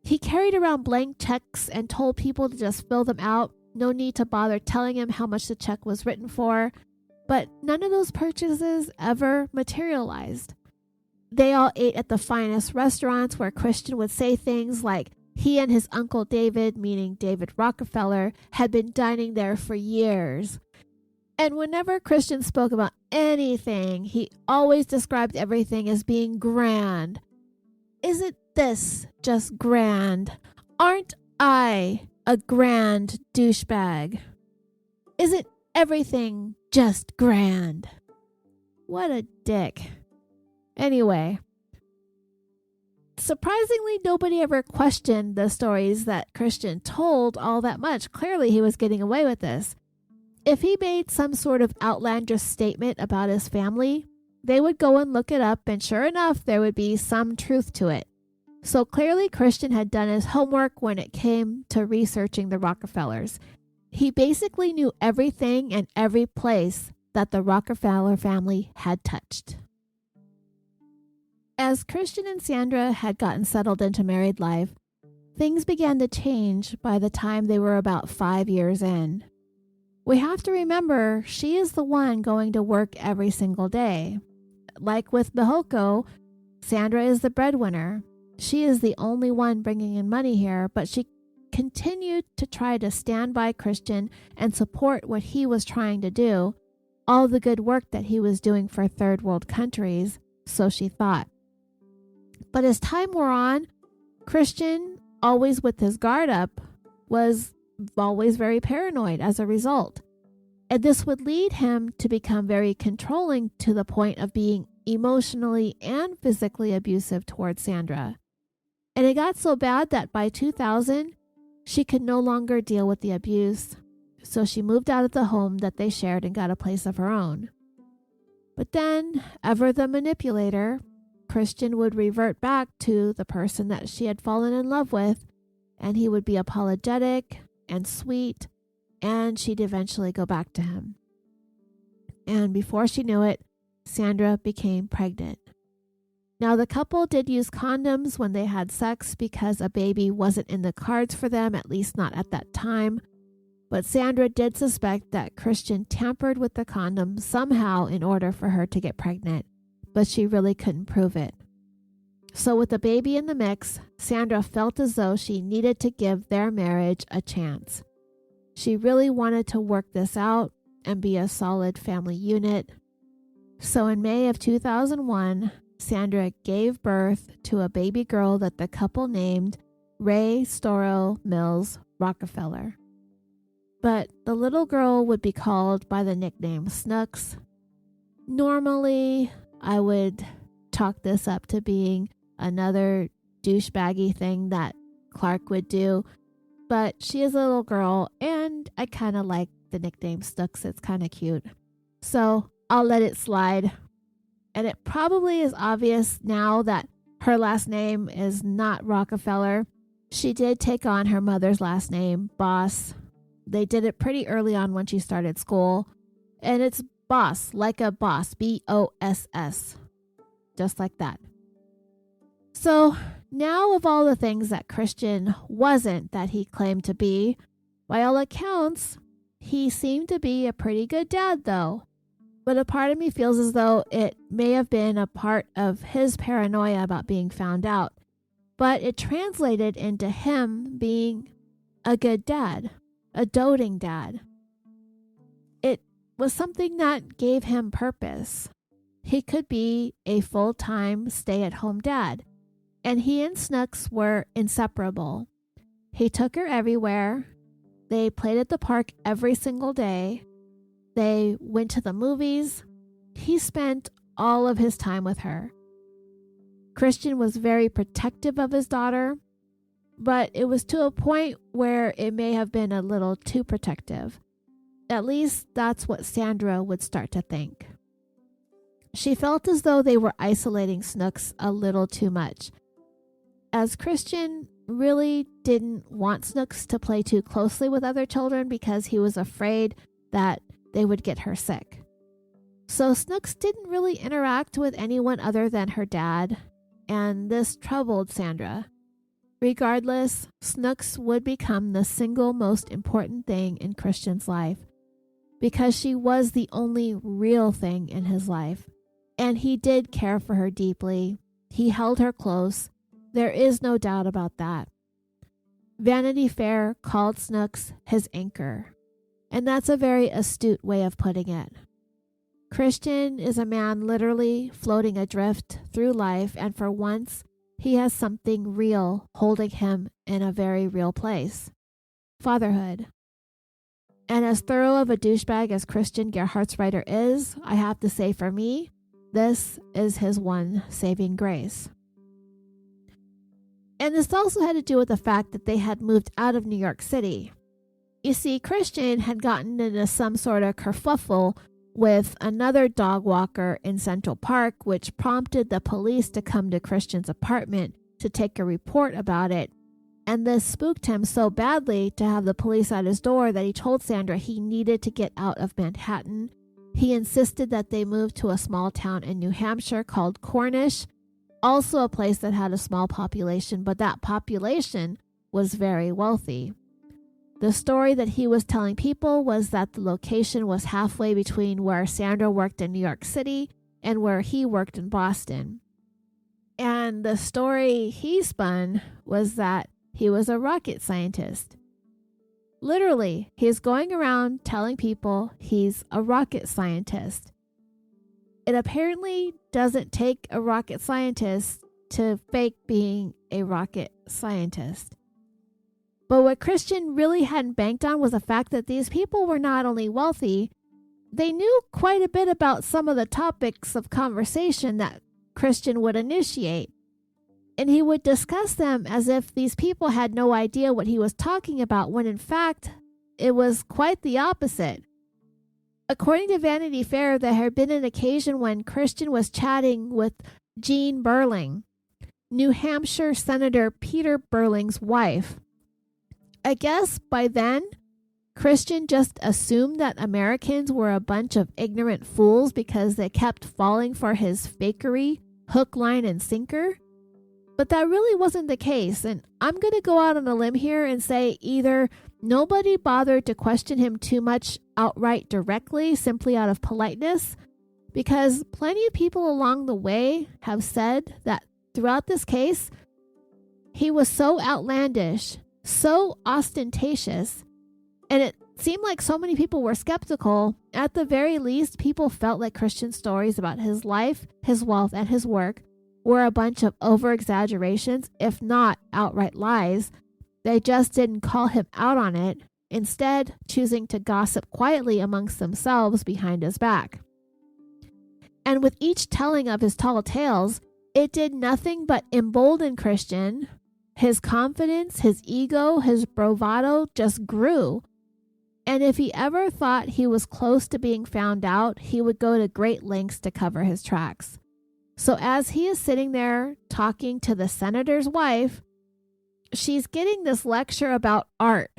He carried around blank checks and told people to just fill them out. No need to bother telling him how much the check was written for. But none of those purchases ever materialized. They all ate at the finest restaurants where Christian would say things like he and his uncle David, meaning David Rockefeller, had been dining there for years. And whenever Christian spoke about anything, he always described everything as being grand. Isn't this just grand? Aren't I a grand douchebag? Isn't everything just grand? What a dick. Anyway, surprisingly, nobody ever questioned the stories that Christian told all that much. Clearly, he was getting away with this. If he made some sort of outlandish statement about his family, they would go and look it up, and sure enough, there would be some truth to it. So clearly, Christian had done his homework when it came to researching the Rockefellers. He basically knew everything and every place that the Rockefeller family had touched. As Christian and Sandra had gotten settled into married life, things began to change by the time they were about 5 years in. We have to remember she is the one going to work every single day. Like with Mihoko, Sandra is the breadwinner. She is the only one bringing in money here, but she continued to try to stand by Christian and support what he was trying to do, all the good work that he was doing for third world countries, so she thought. But as time wore on, Christian, always with his guard up, was always very paranoid as a result. And this would lead him to become very controlling to the point of being emotionally and physically abusive towards Sandra. And it got so bad that by 2000, she could no longer deal with the abuse. So she moved out of the home that they shared and got a place of her own. But then, ever the manipulator, Christian would revert back to the person that she had fallen in love with, and he would be apologetic and sweet, and she'd eventually go back to him. And before she knew it, Sandra became pregnant. Now, the couple did use condoms when they had sex because a baby wasn't in the cards for them, at least not at that time. But Sandra did suspect that Christian tampered with the condom somehow in order for her to get pregnant, but she really couldn't prove it. So with the baby in the mix, Sandra felt as though she needed to give their marriage a chance. She really wanted to work this out and be a solid family unit. So in May of 2001, Sandra gave birth to a baby girl that the couple named Ray Storrow Mills Rockefeller. But the little girl would be called by the nickname Snooks. Normally, I would chalk this up to being another douchebaggy thing that Clark would do, but she is a little girl, and I kind of like the nickname Snooks. It's kind of cute. So I'll let it slide. And it probably is obvious now that her last name is not Rockefeller. She did take on her mother's last name, Boss. They did it pretty early on when she started school. And it's Boss, like a boss, B-O-S-S. Just like that. So now of all the things that Christian wasn't that he claimed to be, by all accounts, he seemed to be a pretty good dad though. But a part of me feels as though it may have been a part of his paranoia about being found out. But it translated into him being a good dad, a doting dad. It was something that gave him purpose. He could be a full-time stay-at-home dad, and he and Snooks were inseparable. He took her everywhere. They played at the park every single day. They went to the movies. He spent all of his time with her. Christian was very protective of his daughter, but it was to a point where it may have been a little too protective. At least that's what Sandra would start to think. She felt as though they were isolating Snooks a little too much. As Christian really didn't want Snooks to play too closely with other children because he was afraid that they would get her sick. So Snooks didn't really interact with anyone other than her dad, and this troubled Sandra. Regardless, Snooks would become the single most important thing in Christian's life because she was the only real thing in his life, and he did care for her deeply. He held her close. There is no doubt about that. Vanity Fair called Snooks his anchor, and that's a very astute way of putting it. Christian is a man literally floating adrift through life, and for once, he has something real holding him in a very real place. Fatherhood. And as thorough of a douchebag as Christian Gerhartsreiter is, I have to say for me, this is his one saving grace. And this also had to do with the fact that they had moved out of New York City. You see, Christian had gotten into some sort of kerfuffle with another dog walker in Central Park, which prompted the police to come to Christian's apartment to take a report about it. And this spooked him so badly to have the police at his door that he told Sandra he needed to get out of Manhattan. He insisted that they move to a small town in New Hampshire called Cornish, also a place that had a small population, but that population was very wealthy. The story that he was telling people was that the location was halfway between where Sandra worked in New York City and where he worked in Boston. And the story he spun was that he was a rocket scientist. Literally, he's going around telling people he's a rocket scientist. It apparently doesn't take a rocket scientist to fake being a rocket scientist. But what Christian really hadn't banked on was the fact that these people were not only wealthy, they knew quite a bit about some of the topics of conversation that Christian would initiate. And he would discuss them as if these people had no idea what he was talking about, when in fact, it was quite the opposite. According to Vanity Fair, there had been an occasion when Christian was chatting with Jean Burling, New Hampshire Senator Peter Burling's wife. I guess by then, Christian just assumed that Americans were a bunch of ignorant fools because they kept falling for his fakery, hook, line, and sinker. But that really wasn't the case, and I'm going to go out on a limb here and say either nobody bothered to question him too much outright directly, simply out of politeness, because plenty of people along the way have said that throughout this case, he was so outlandish, so ostentatious, and it seemed like so many people were skeptical. At the very least, people felt like Christian's stories about his life, his wealth, and his work were a bunch of over-exaggerations, if not outright lies. They just didn't call him out on it, instead choosing to gossip quietly amongst themselves behind his back. And with each telling of his tall tales, it did nothing but embolden Christian. His confidence, his ego, his bravado just grew. And if he ever thought he was close to being found out, he would go to great lengths to cover his tracks. So as he is sitting there talking to the senator's wife, she's getting this lecture about art.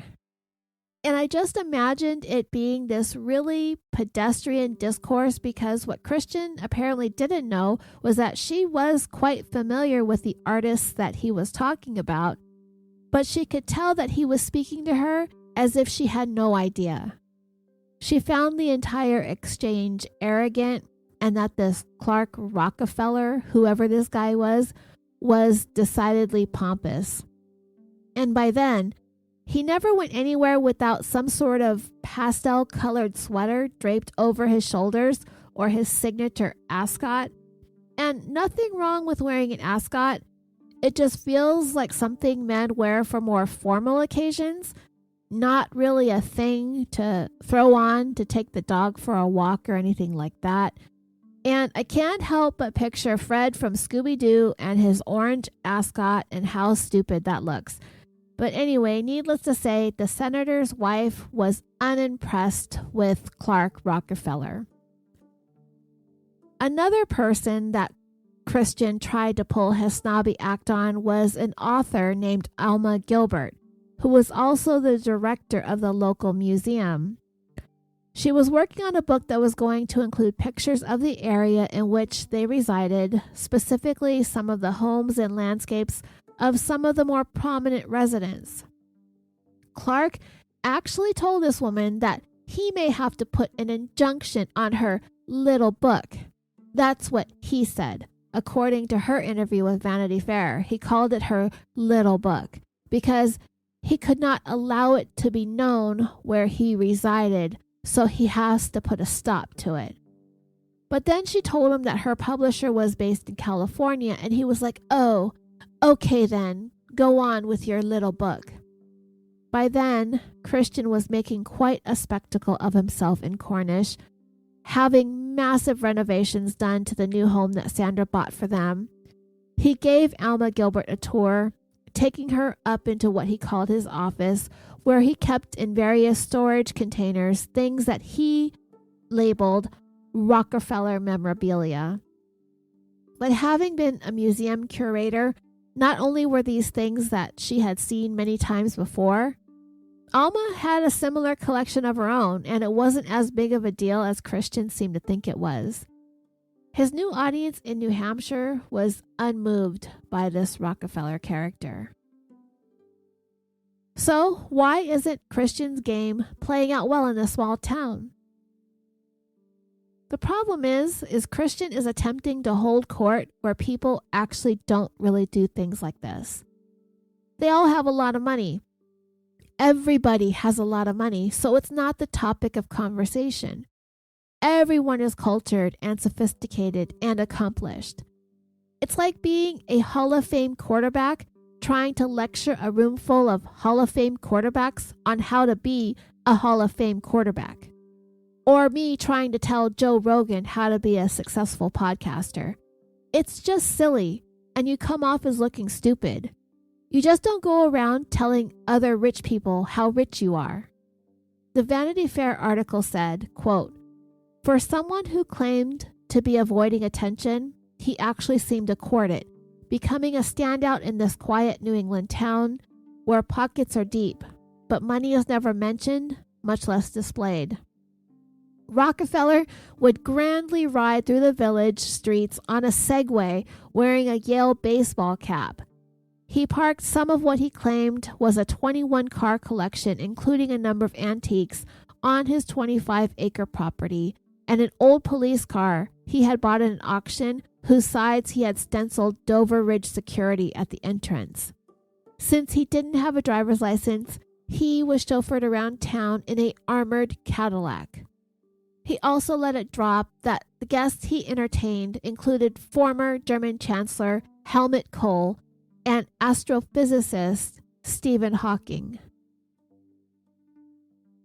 And I just imagined it being this really pedestrian discourse, because what Christian apparently didn't know was that she was quite familiar with the artists that he was talking about, but she could tell that he was speaking to her as if she had no idea. She found the entire exchange arrogant, and that this Clark Rockefeller, whoever this guy was decidedly pompous. And by then, he never went anywhere without some sort of pastel-colored sweater draped over his shoulders or his signature ascot. And nothing wrong with wearing an ascot. It just feels like something men wear for more formal occasions, not really a thing to throw on to take the dog for a walk or anything like that. And I can't help but picture Fred from Scooby-Doo and his orange ascot and how stupid that looks. But anyway, needless to say, the senator's wife was unimpressed with Clark Rockefeller. Another person that Christian tried to pull his snobby act on was an author named Alma Gilbert, who was also the director of the local museum. She was working on a book that was going to include pictures of the area in which they resided, specifically some of the homes and landscapes of some of the more prominent residents. Clark actually told this woman that he may have to put an injunction on her little book. That's what he said. According to her interview with Vanity Fair, he called it her little book because he could not allow it to be known where he resided, so he has to put a stop to it. But then she told him that her publisher was based in California, and he was like, "Oh, okay then, go on with your little book." By then, Christian was making quite a spectacle of himself in Cornish, having massive renovations done to the new home that Sandra bought for them. He gave Alma Gilbert a tour, taking her up into what he called his office, where he kept in various storage containers things that he labeled Rockefeller memorabilia. But having been a museum curator, not only were these things that she had seen many times before, Alma had a similar collection of her own, and it wasn't as big of a deal as Christian seemed to think it was. His new audience in New Hampshire was unmoved by this Rockefeller character. So, why isn't Christian's game playing out well in a small town? The problem is Christian is attempting to hold court where people actually don't really do things like this. They all have a lot of money. Everybody has a lot of money, so it's not the topic of conversation. Everyone is cultured and sophisticated and accomplished. It's like being a Hall of Fame quarterback trying to lecture a room full of Hall of Fame quarterbacks on how to be a Hall of Fame quarterback. Or me trying to tell Joe Rogan how to be a successful podcaster. It's just silly, and you come off as looking stupid. You just don't go around telling other rich people how rich you are. The Vanity Fair article said, quote, "For someone who claimed to be avoiding attention, he actually seemed to court it, becoming a standout in this quiet New England town where pockets are deep, but money is never mentioned, much less displayed." Rockefeller would grandly ride through the village streets on a Segway wearing a Yale baseball cap. He parked some of what he claimed was a 21-car collection, including a number of antiques, on his 25-acre property, and an old police car he had bought at an auction whose sides he had stenciled Dover Ridge Security at the entrance. Since he didn't have a driver's license, he was chauffeured around town in an armored Cadillac. He also let it drop that the guests he entertained included former German Chancellor Helmut Kohl and astrophysicist Stephen Hawking.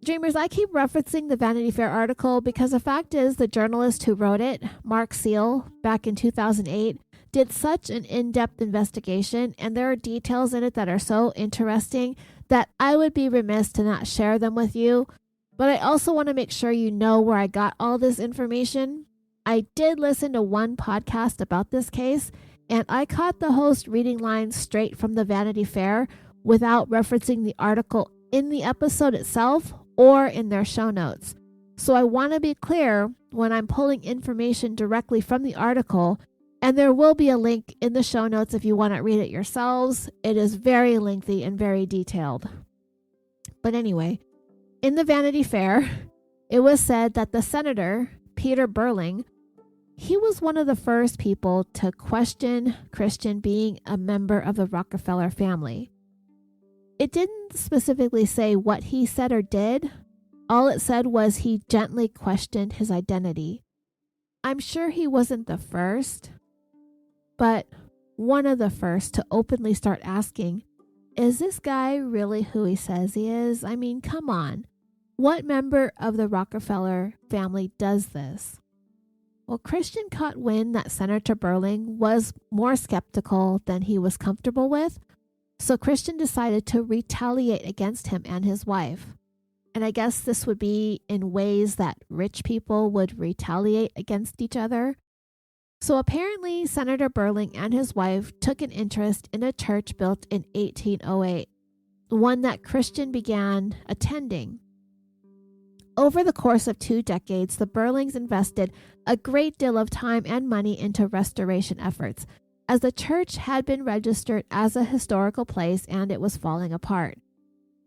Dreamers, I keep referencing the Vanity Fair article because the fact is the journalist who wrote it, Mark Seal, back in 2008, did such an in-depth investigation, and there are details in it that are so interesting that I would be remiss to not share them with you. But I also want to make sure you know where I got all this information. I did listen to one podcast about this case, and I caught the host reading lines straight from the Vanity Fair without referencing the article in the episode itself or in their show notes. So I want to be clear when I'm pulling information directly from the article, and there will be a link in the show notes if you want to read it yourselves. It is very lengthy and very detailed. But anyway, in the Vanity Fair, it was said that the senator, Peter Burling, he was one of the first people to question Christian being a member of the Rockefeller family. It didn't specifically say what he said or did. All it said was he gently questioned his identity. I'm sure he wasn't the first, but one of the first to openly start asking, is this guy really who he says he is? I mean, come on. What member of the Rockefeller family does this? Well, Christian caught wind that Senator Burling was more skeptical than he was comfortable with, so Christian decided to retaliate against him and his wife. And I guess this would be in ways that rich people would retaliate against each other. So apparently, Senator Burling and his wife took an interest in a church built in 1808, one that Christian began attending. Over the course of 2 decades, the Burlings invested a great deal of time and money into restoration efforts, as the church had been registered as a historical place and it was falling apart.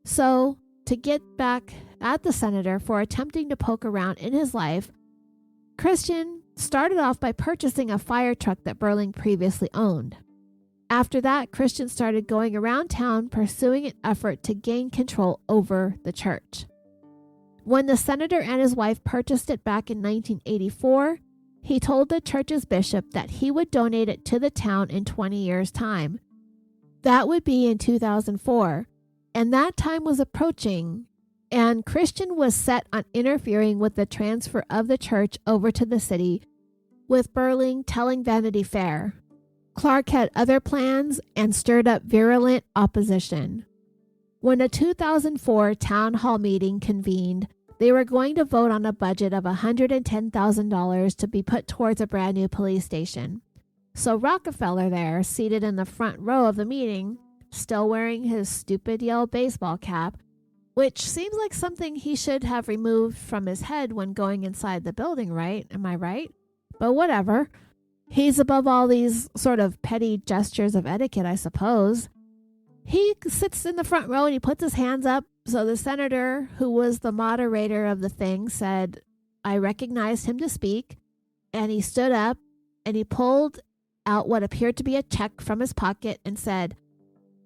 So, to get back at the senator for attempting to poke around in his life, Christian started off by purchasing a fire truck that Burling previously owned. After that, Christian started going around town pursuing an effort to gain control over the church. When the senator and his wife purchased it back in 1984, he told the church's bishop that he would donate it to the town in 20 years' time. That would be in 2004, and that time was approaching, and Christian was set on interfering with the transfer of the church over to the city, with Burling telling Vanity Fair. Clark had other plans and stirred up virulent opposition. When a 2004 town hall meeting convened, they were going to vote on a budget of $110,000 to be put towards a brand new police station. So Rockefeller there, seated in the front row of the meeting, still wearing his stupid yellow baseball cap, which seems like something he should have removed from his head when going inside the building, right? Am I right? But whatever. He's above all these sort of petty gestures of etiquette, I suppose. He sits in the front row and he puts his hands up. So the senator, who was the moderator of the thing, said, I recognized him to speak. And he stood up and he pulled out what appeared to be a check from his pocket and said,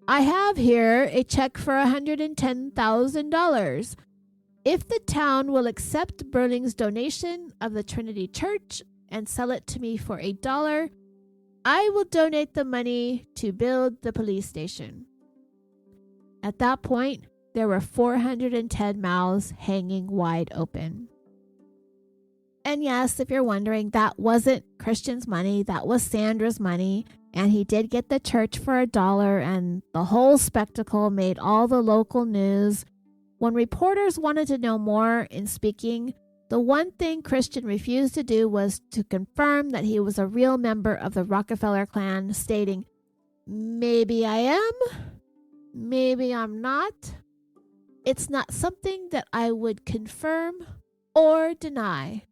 I have here a check for $110,000. If the town will accept Burling's donation of the Trinity Church and sell it to me for $1, I will donate the money to build the police station. At that point, there were 410 mouths hanging wide open. And yes, if you're wondering, that wasn't Christian's money, that was Sandra's money, and he did get the church for $1, and the whole spectacle made all the local news. When reporters wanted to know more in speaking, the one thing Christian refused to do was to confirm that he was a real member of the Rockefeller clan, stating, maybe I am, maybe I'm not. It's not something that I would confirm or deny.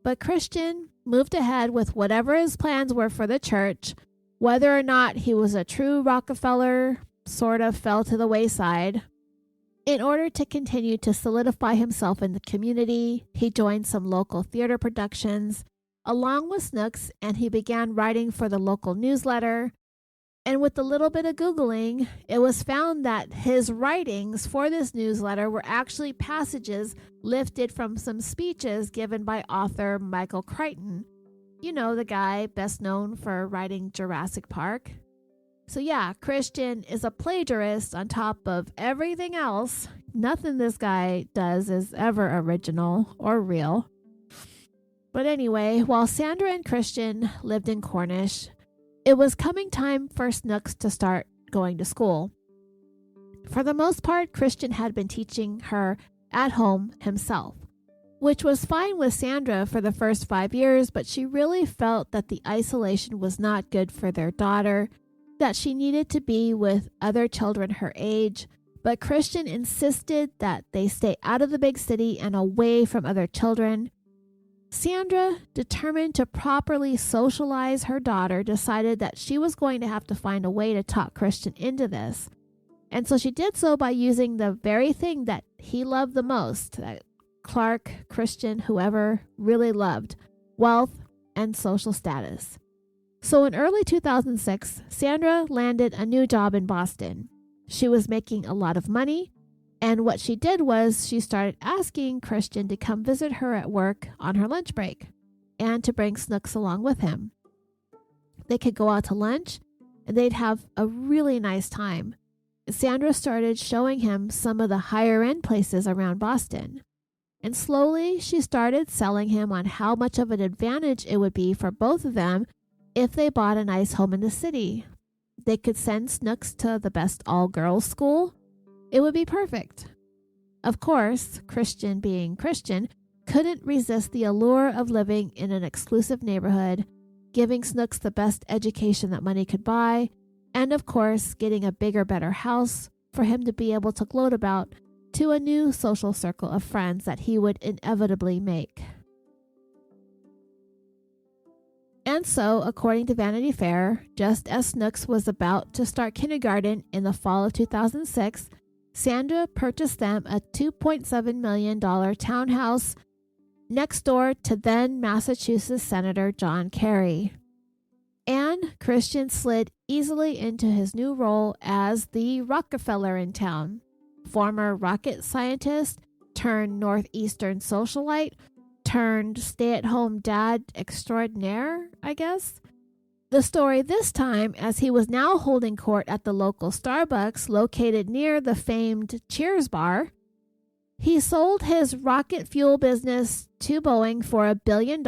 But Christian moved ahead with whatever his plans were for the church. Whether or not he was a true Rockefeller sort of fell to the wayside. In order to continue to solidify himself in the community, he joined some local theater productions along with Snooks, and he began writing for the local newsletter. And with a little bit of Googling, it was found that his writings for this newsletter were actually passages lifted from some speeches given by author Michael Crichton. You know, the guy best known for writing Jurassic Park. So yeah, Christian is a plagiarist on top of everything else. Nothing this guy does is ever original or real. But anyway, while Sandra and Christian lived in Cornish, it was coming time for Snooks to start going to school. For the most part, Christian had been teaching her at home himself, which was fine with Sandra for the first 5 years, but she really felt that the isolation was not good for their daughter, that she needed to be with other children her age, but Christian insisted that they stay out of the big city and away from other children. Sandra, determined to properly socialize her daughter, decided that she was going to have to find a way to talk Christian into this. And so she did so by using the very thing that he loved the most, that Clark, Christian, whoever really loved, wealth and social status. So in early 2006, Sandra landed a new job in Boston. She was making a lot of money. And what she did was she started asking Christian to come visit her at work on her lunch break and to bring Snooks along with him. They could go out to lunch and they'd have a really nice time. Sandra started showing him some of the higher end places around Boston. And slowly she started selling him on how much of an advantage it would be for both of them if they bought a nice home in the city. They could send Snooks to the best all-girls school. It would be perfect. Of course, Christian being Christian, couldn't resist the allure of living in an exclusive neighborhood, giving Snooks the best education that money could buy, and of course, getting a bigger, better house for him to be able to gloat about to a new social circle of friends that he would inevitably make. And so, according to Vanity Fair, just as Snooks was about to start kindergarten in the fall of 2006, Sandra purchased them a $2.7 million townhouse next door to then Massachusetts Senator John Kerry. And Christian slid easily into his new role as the Rockefeller in town, former rocket scientist turned Northeastern socialite turned stay-at-home dad extraordinaire, I guess. The story this time, as he was now holding court at the local Starbucks located near the famed Cheers bar. He sold his rocket fuel business to Boeing for $1 billion.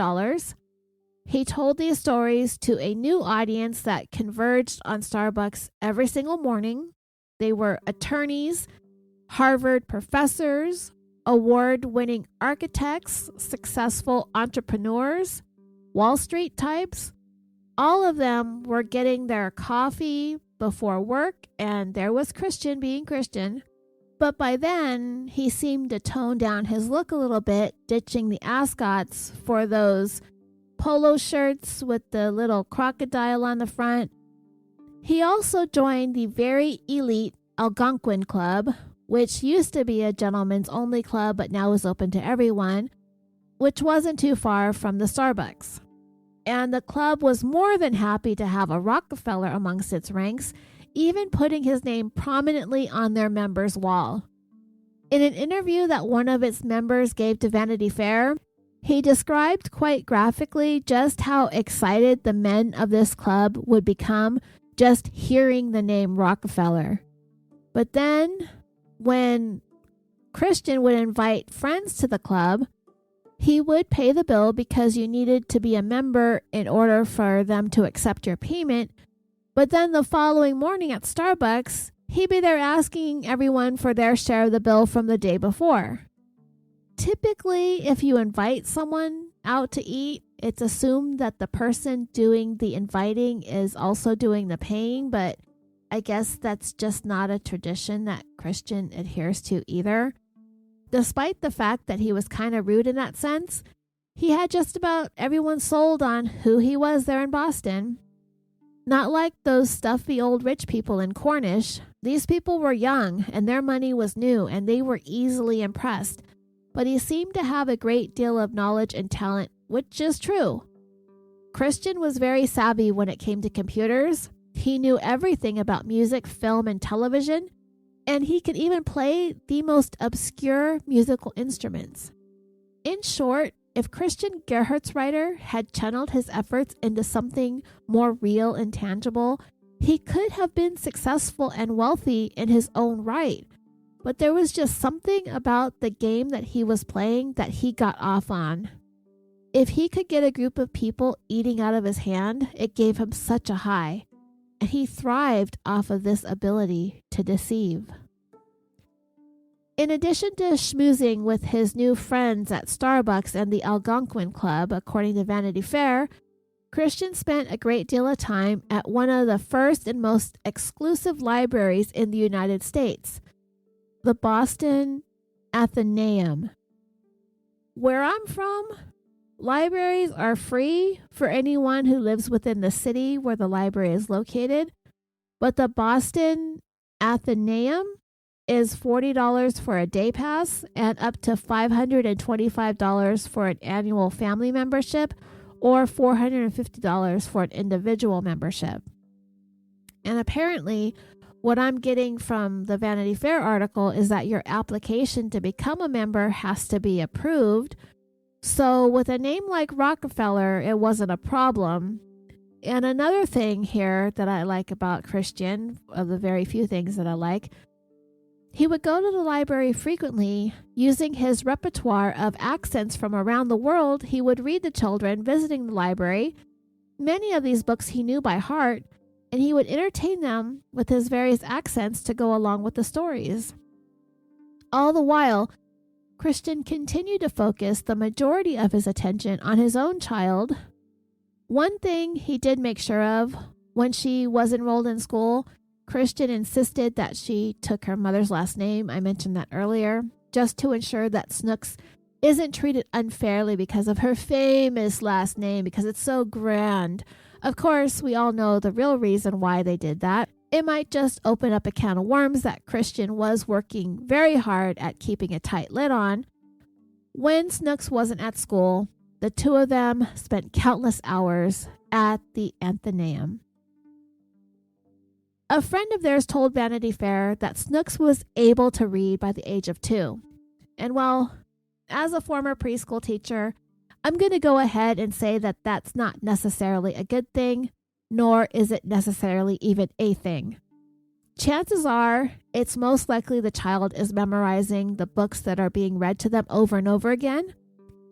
He told these stories to a new audience that converged on Starbucks every single morning. They were attorneys, Harvard professors, award-winning architects, successful entrepreneurs, Wall Street types. All of them were getting their coffee before work, and there was Christian being Christian. But by then, he seemed to tone down his look a little bit, ditching the ascots for those polo shirts with the little crocodile on the front. He also joined the very elite Algonquin Club, which used to be a gentleman's only club but now is open to everyone, which wasn't too far from the Starbucks. And the club was more than happy to have a Rockefeller amongst its ranks, even putting his name prominently on their members' wall. In an interview that one of its members gave to Vanity Fair, he described quite graphically just how excited the men of this club would become just hearing the name Rockefeller. But then, when Christian would invite friends to the club, he would pay the bill because you needed to be a member in order for them to accept your payment. But then the following morning at Starbucks, he'd be there asking everyone for their share of the bill from the day before. Typically, if you invite someone out to eat, it's assumed that the person doing the inviting is also doing the paying, but I guess that's just not a tradition that Christian adheres to either. Despite the fact that he was kind of rude in that sense, he had just about everyone sold on who he was there in Boston. Not like those stuffy old rich people in Cornish. These people were young and their money was new and they were easily impressed. But he seemed to have a great deal of knowledge and talent, which is true. Christian was very savvy when it came to computers. He knew everything about music, film, and television, and he could even play the most obscure musical instruments. In short, if Christian Gerhartsreiter had channeled his efforts into something more real and tangible, he could have been successful and wealthy in his own right. But there was just something about the game that he was playing that he got off on. If he could get a group of people eating out of his hand, it gave him such a high. And he thrived off of this ability to deceive. In addition to schmoozing with his new friends at Starbucks and the Algonquin Club, according to Vanity Fair, Christian spent a great deal of time at one of the first and most exclusive libraries in the United States, the Boston Athenaeum. Where I'm from, libraries are free for anyone who lives within the city where the library is located, but the Boston Athenaeum is $40 for a day pass and up to $525 for an annual family membership or $450 for an individual membership. And apparently, what I'm getting from the Vanity Fair article is that your application to become a member has to be approved. So with a name like Rockefeller, it wasn't a problem. And another thing here that I like about Christian, of the very few things that I like, he would go to the library frequently. Using his repertoire of accents from around the world, he would read to children visiting the library. Many of these books he knew by heart, and he would entertain them with his various accents to go along with the stories. All the while, Christian continued to focus the majority of his attention on his own child, one thing he did make sure of when she was enrolled in school, Christian insisted that she took her mother's last name. I mentioned that earlier, just to ensure that Snooks isn't treated unfairly because of her famous last name, because it's so grand. Of course, we all know the real reason why they did that. It might just open up a can of worms that Christian was working very hard at keeping a tight lid on. When Snooks wasn't at school, the two of them spent countless hours at the Athenaeum. A friend of theirs told Vanity Fair that Snooks was able to read by the age of 2. And well, as a former preschool teacher, I'm going to go ahead and say that that's not necessarily a good thing, nor is it necessarily even a thing. Chances are, it's most likely the child is memorizing the books that are being read to them over and over again,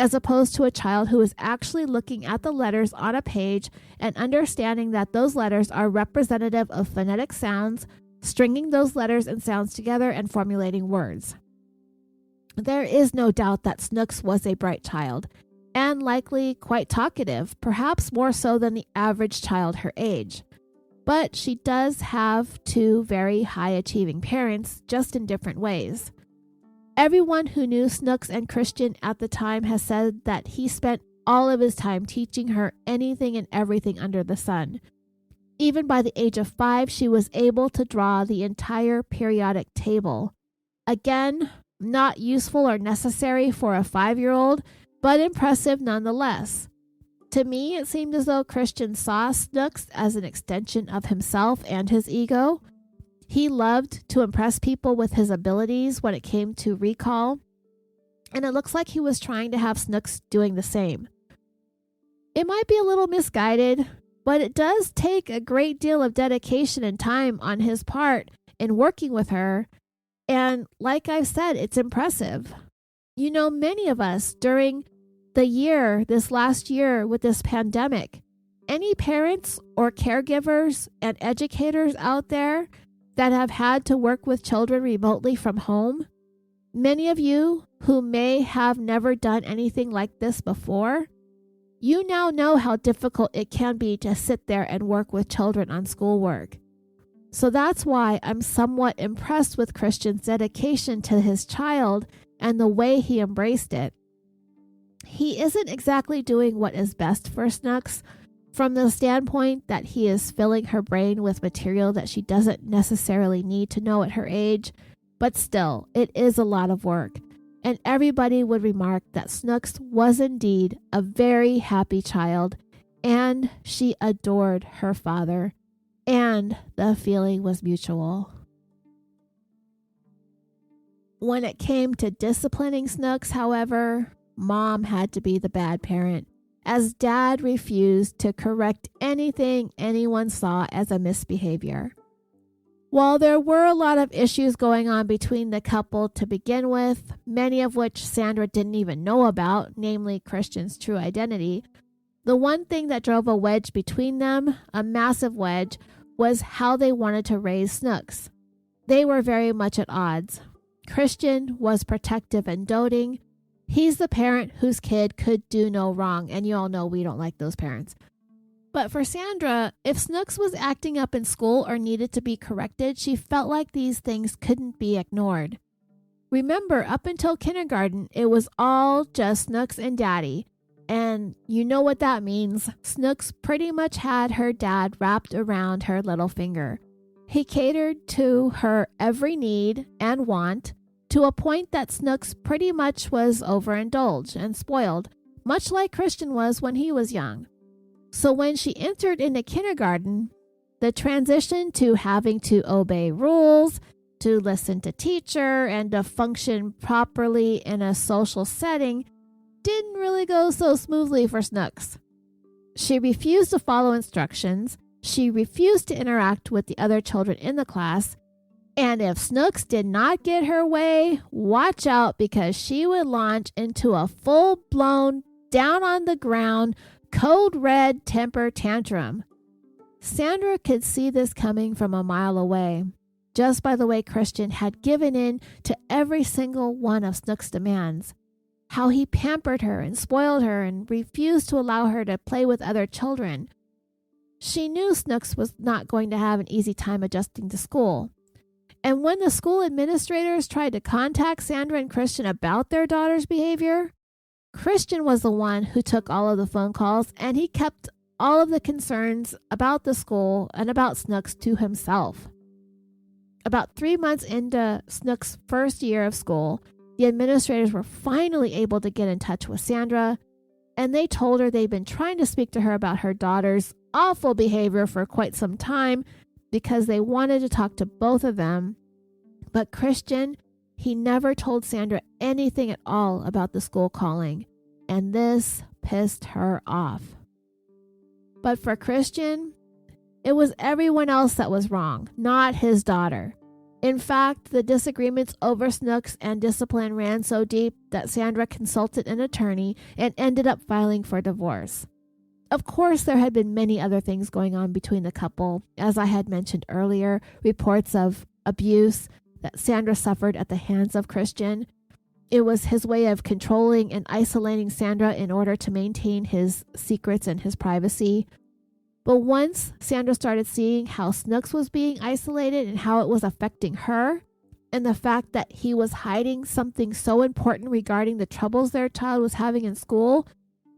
as opposed to a child who is actually looking at the letters on a page and understanding that those letters are representative of phonetic sounds, stringing those letters and sounds together and formulating words. There is no doubt that Snooks was a bright child, and likely quite talkative, perhaps more so than the average child her age. But she does have two very high-achieving parents, just in different ways. Everyone who knew Snooks and Christian at the time has said that he spent all of his time teaching her anything and everything under the sun. Even by the age of 5, she was able to draw the entire periodic table. Again, not useful or necessary for a 5-year-old, but impressive nonetheless. To me, it seemed as though Christian saw Snooks as an extension of himself and his ego. He loved to impress people with his abilities when it came to recall, and it looks like he was trying to have Snooks doing the same. It might be a little misguided, but it does take a great deal of dedication and time on his part in working with her, and like I've said, it's impressive. You know, many of us during this last year with this pandemic, any parents or caregivers and educators out there that have had to work with children remotely from home, many of you who may have never done anything like this before, you now know how difficult it can be to sit there and work with children on schoolwork. So that's why I'm somewhat impressed with Christian's dedication to his child and the way he embraced it. He isn't exactly doing what is best for Snooks from the standpoint that he is filling her brain with material that she doesn't necessarily need to know at her age, but still, it is a lot of work, and everybody would remark that Snooks was indeed a very happy child, and she adored her father, and the feeling was mutual. When it came to disciplining Snooks, however, Mom had to be the bad parent, as Dad refused to correct anything anyone saw as a misbehavior. While there were a lot of issues going on between the couple to begin with, many of which Sandra didn't even know about, namely Christian's true identity, the one thing that drove a wedge between them, a massive wedge, was how they wanted to raise Snooks. They were very much at odds. Christian was protective and doting. He's the parent whose kid could do no wrong, and you all know we don't like those parents. But for Sandra, if Snooks was acting up in school or needed to be corrected, she felt like these things couldn't be ignored. Remember, up until kindergarten, it was all just Snooks and Daddy. And you know what that means. Snooks pretty much had her dad wrapped around her little finger. He catered to her every need and want, to a point that Snooks pretty much was overindulged and spoiled, much like Christian was when he was young. So when she entered into kindergarten, the transition to having to obey rules, to listen to teacher, and to function properly in a social setting didn't really go so smoothly for Snooks. She refused to follow instructions, she refused to interact with the other children in the class, and if Snooks did not get her way, watch out, because she would launch into a full-blown, down-on-the-ground, code-red temper tantrum. Sandra could see this coming from a mile away. just by the way Christian had given in to every single one of Snook's demands. How he pampered her and spoiled her and refused to allow her to play with other children. She knew Snooks was not going to have an easy time adjusting to school. And when the school administrators tried to contact Sandra and Christian about their daughter's behavior, Christian was the one who took all of the phone calls, and he kept all of the concerns about the school and about Snooks to himself. About 3 months into Snook's first year of school, the administrators were finally able to get in touch with Sandra, and they told her they'd been trying to speak to her about her daughter's awful behavior for quite some time because they wanted to talk to both of them. But Christian, he never told Sandra anything at all about the school calling, and this pissed her off. But for Christian, it was everyone else that was wrong, not his daughter. In fact, the disagreements over Snooks and discipline ran so deep that Sandra consulted an attorney and ended up filing for divorce. Of course, there had been many other things going on between the couple. As I had mentioned earlier, reports of abuse that Sandra suffered at the hands of Christian. It was his way of controlling and isolating Sandra in order to maintain his secrets and his privacy. But once Sandra started seeing how Snooks was being isolated and how it was affecting her, and the fact that he was hiding something so important regarding the troubles their child was having in school,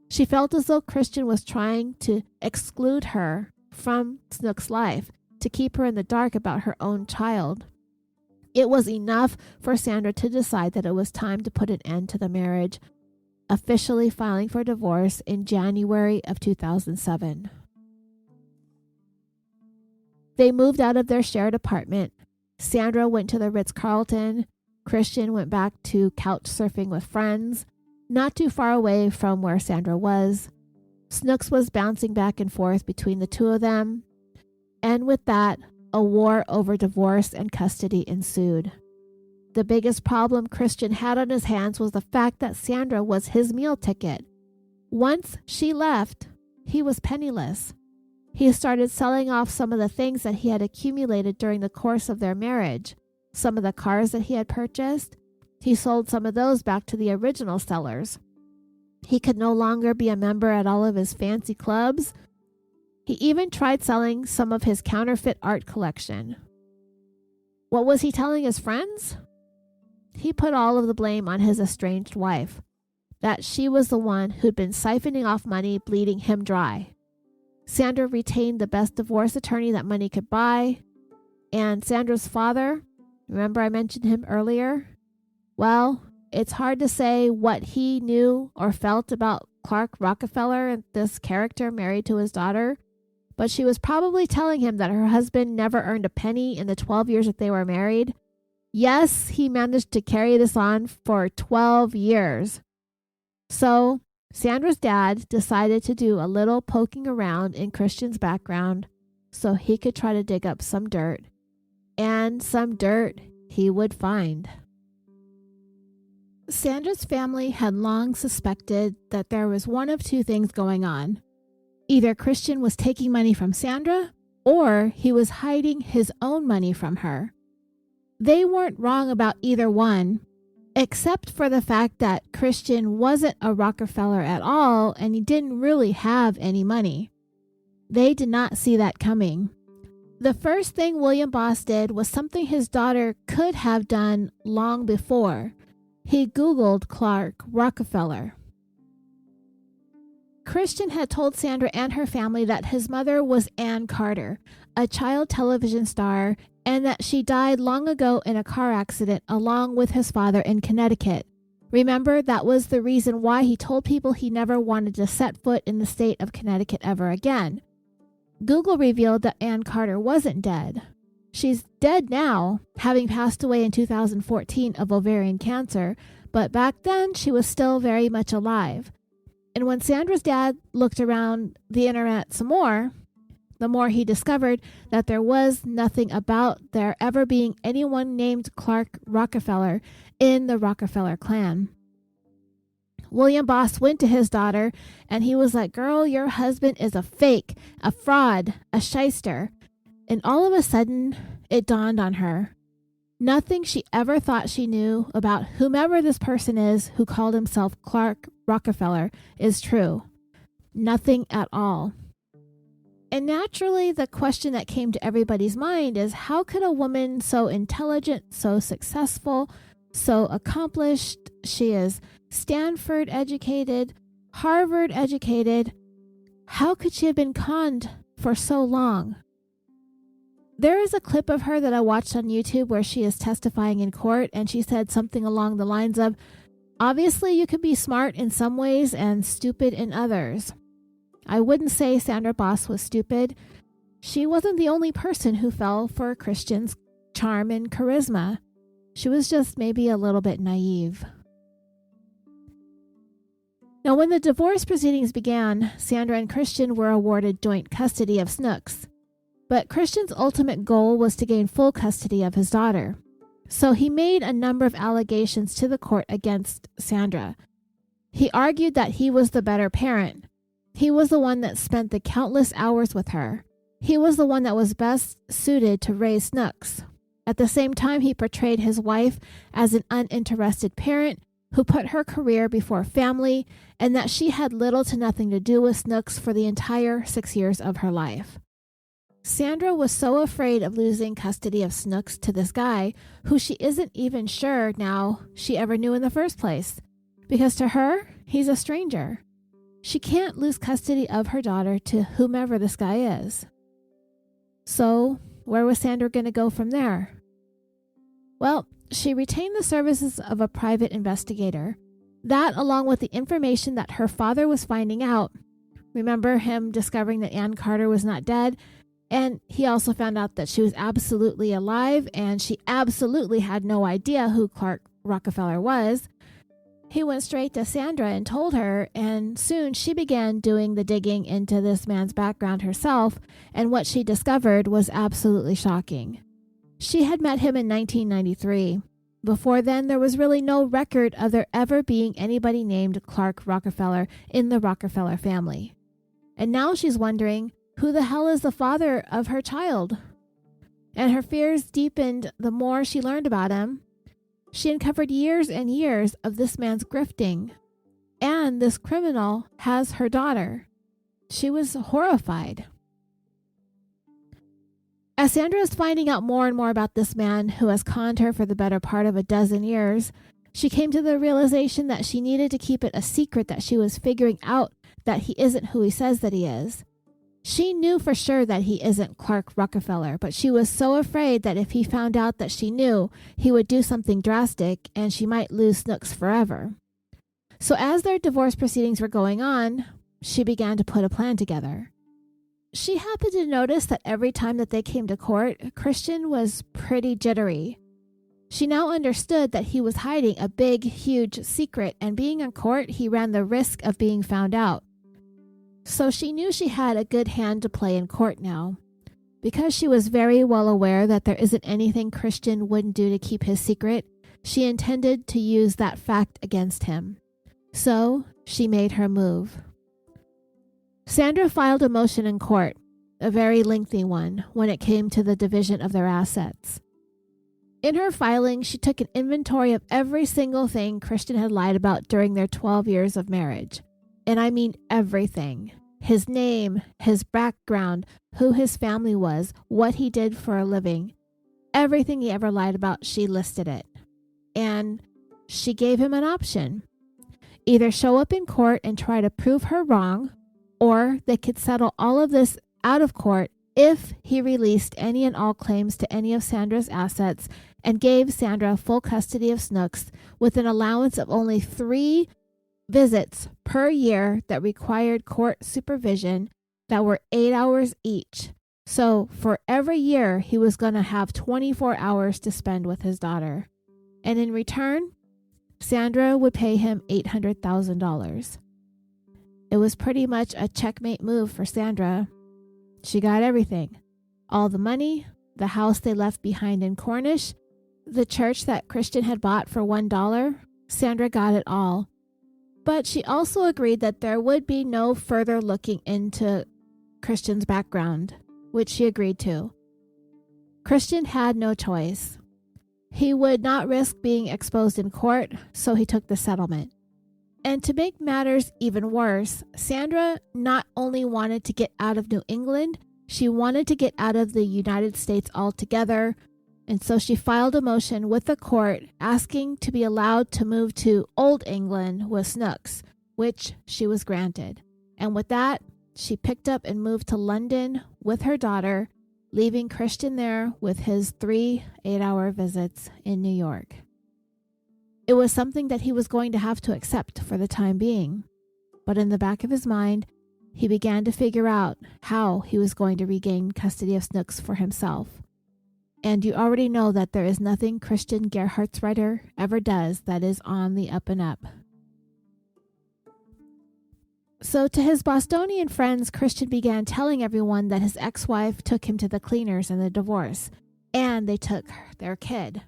she felt as though Christian was trying to exclude her from Snooks' life, to keep her in the dark about her own child. It was enough for Sandra to decide that it was time to put an end to the marriage, officially filing for divorce in January of 2007. They moved out of their shared apartment. Sandra went to the Ritz-Carlton. Christian went back to couch surfing with friends, not too far away from where Sandra was. Snooks was bouncing back and forth between the two of them. And with that, a war over divorce and custody ensued. The biggest problem Christian had on his hands was the fact that Sandra was his meal ticket. Once she left, he was penniless. He started selling off some of the things that he had accumulated during the course of their marriage. Some of the cars that he had purchased, he sold some of those back to the original sellers. He could no longer be a member at all of his fancy clubs. He even tried selling some of his counterfeit art collection. What was he telling his friends? He put all of the blame on his estranged wife, that she was the one who'd been siphoning off money, bleeding him dry. Sandra retained the best divorce attorney that money could buy, and Sandra's father, remember I mentioned him earlier? Well, it's hard to say what he knew or felt about Clark Rockefeller and this character married to his daughter, but she was probably telling him that her husband never earned a penny in the 12 years that they were married. Yes, he managed to carry this on for 12 years. So, Sandra's dad decided to do a little poking around in Christian's background so he could try to dig up some dirt. And some dirt he would find. Sandra's family had long suspected that there was one of two things going on. Either Christian was taking money from Sandra, or he was hiding his own money from her. They weren't wrong about either one, except for the fact that Christian wasn't a Rockefeller at all and he didn't really have any money. They did not see that coming. The first thing William Boss did was something his daughter could have done long before. He Googled Clark Rockefeller. Christian had told Sandra and her family that his mother was Ann Carter, a child television star, and that she died long ago in a car accident along with his father in Connecticut. Remember, that was the reason why he told people he never wanted to set foot in the state of Connecticut ever again. Google revealed that Ann Carter wasn't dead. She's dead now, having passed away in 2014 of ovarian cancer, but back then she was still very much alive. And when Sandra's dad looked around the internet some more, the more he discovered that there was nothing about there ever being anyone named Clark Rockefeller in the Rockefeller clan. William Boss went to his daughter and he was like, "Girl, your husband is a fake, a fraud, a shyster." And all of a sudden, it dawned on her. Nothing she ever thought she knew about whomever this person is who called himself Clark Rockefeller is true. Nothing at all. And naturally, the question that came to everybody's mind is, how could a woman so intelligent, so successful, so accomplished, she is Stanford educated, Harvard educated, how could she have been conned for so long? There is a clip of her that I watched on YouTube where she is testifying in court, and she said something along the lines of, obviously you can be smart in some ways and stupid in others. I wouldn't say Sandra Boss was stupid. She wasn't the only person who fell for Christian's charm and charisma. She was just maybe a little bit naive. Now, when the divorce proceedings began, Sandra and Christian were awarded joint custody of Snooks. But Christian's ultimate goal was to gain full custody of his daughter. So he made a number of allegations to the court against Sandra. He argued that he was the better parent. He was the one that spent the countless hours with her. He was the one that was best suited to raise Snooks. At the same time, he portrayed his wife as an uninterested parent who put her career before family, and that she had little to nothing to do with Snooks for the entire 6 years of her life. Sandra was so afraid of losing custody of Snooks to this guy, who she isn't even sure now she ever knew in the first place, because to her, he's a stranger. She can't lose custody of her daughter to whomever this guy is. So, where was Sandra going to go from there? Well, she retained the services of a private investigator. That, along with the information that her father was finding out. Remember him discovering that Ann Carter was not dead? And he also found out that she was absolutely alive, and she absolutely had no idea who Clark Rockefeller was. He went straight to Sandra and told her, and soon she began doing the digging into this man's background herself, and what she discovered was absolutely shocking. She had met him in 1993. Before then, there was really no record of there ever being anybody named Clark Rockefeller in the Rockefeller family. And now she's wondering, who the hell is the father of her child? And her fears deepened the more she learned about him. She uncovered years and years of this man's grifting. And this criminal has her daughter. She was horrified. As Sandra is finding out more and more about this man who has conned her for the better part of a dozen years, she came to the realization that she needed to keep it a secret that she was figuring out that he isn't who he says that he is. She knew for sure that he isn't Clark Rockefeller, but she was so afraid that if he found out that she knew, he would do something drastic and she might lose Snooks forever. So as their divorce proceedings were going on, she began to put a plan together. She happened to notice that every time that they came to court, Christian was pretty jittery. She now understood that he was hiding a big, huge secret, and being in court, he ran the risk of being found out. So she knew she had a good hand to play in court now. Because she was very well aware that there isn't anything Christian wouldn't do to keep his secret, she intended to use that fact against him. So she made her move. Sandra filed a motion in court, a very lengthy one, when it came to the division of their assets. In her filing, she took an inventory of every single thing Christian had lied about during their 12 years of marriage. And I mean everything. His name, his background, who his family was, what he did for a living. Everything he ever lied about, she listed it. And she gave him an option. Either show up in court and try to prove her wrong, or they could settle all of this out of court if he released any and all claims to any of Sandra's assets and gave Sandra full custody of Snooks with an allowance of only 3 visits per year that required court supervision that were 8 hours each. So for every year, he was going to have 24 hours to spend with his daughter. And in return, Sandra would pay him $800,000. It was pretty much a checkmate move for Sandra. She got everything. All the money, the house they left behind in Cornish, the church that Christian had bought for $1. Sandra got it all. But she also agreed that there would be no further looking into Christian's background, which she agreed to. Christian had no choice. He would not risk being exposed in court, so he took the settlement. And to make matters even worse, Sandra not only wanted to get out of New England, she wanted to get out of the United States altogether, and so she filed a motion with the court asking to be allowed to move to Old England with Snooks, which she was granted. And with that, she picked up and moved to London with her daughter, leaving Christian there with his 3 8-hour visits in New York. It was something that he was going to have to accept for the time being, but in the back of his mind, he began to figure out how he was going to regain custody of Snooks for himself. And you already know that there is nothing Christian Gerhartsreiter ever does that is on the up and up. So to his Bostonian friends, Christian began telling everyone that his ex-wife took him to the cleaners in the divorce, and they took their kid.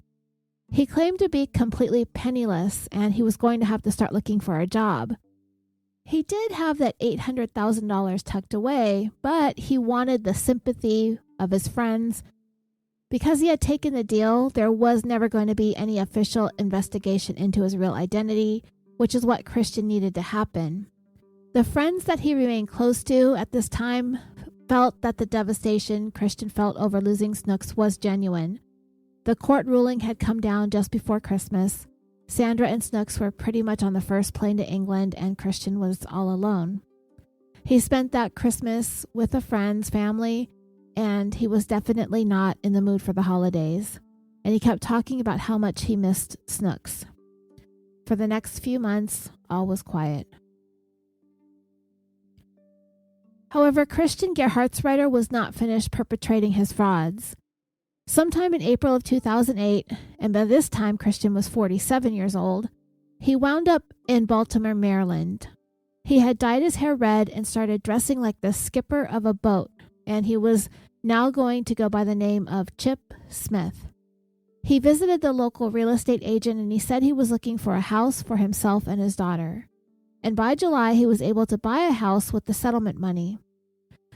He claimed to be completely penniless, and he was going to have to start looking for a job. He did have that $800,000 tucked away, but he wanted the sympathy of his friends. Because he had taken the deal, there was never going to be any official investigation into his real identity, which is what Christian needed to happen. The friends that he remained close to at this time felt that the devastation Christian felt over losing Snooks was genuine. The court ruling had come down just before Christmas. Sandra and Snooks were pretty much on the first plane to England, and Christian was all alone. He spent that Christmas with a friend's family, and he was definitely not in the mood for the holidays. And he kept talking about how much he missed Snooks. For the next few months, all was quiet. However, Christian Gerhartsreiter was not finished perpetrating his frauds. Sometime in April of 2008, and by this time Christian was 47 years old, he wound up in Baltimore, Maryland. He had dyed his hair red and started dressing like the skipper of a boat, and he was now going to go by the name of Chip Smith. He visited the local real estate agent, and he said he was looking for a house for himself and his daughter. And by July, he was able to buy a house with the settlement money.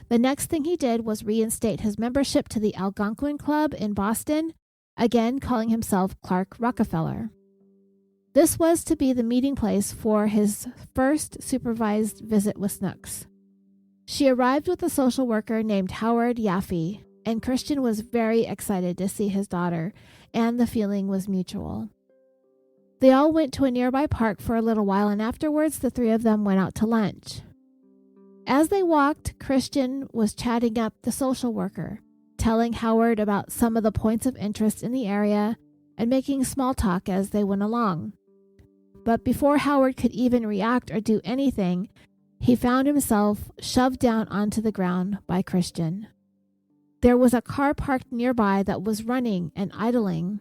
The next thing he did was reinstate his membership to the Algonquin Club in Boston, again calling himself Clark Rockefeller. This was to be the meeting place for his first supervised visit with Snooks. She arrived with a social worker named Howard Yaffe, and Christian was very excited to see his daughter, and the feeling was mutual. They all went to a nearby park for a little while, and afterwards the 3 of them went out to lunch. As they walked, Christian was chatting up the social worker, telling Howard about some of the points of interest in the area and making small talk as they went along. But before Howard could even react or do anything, he found himself shoved down onto the ground by Christian. There was a car parked nearby that was running and idling,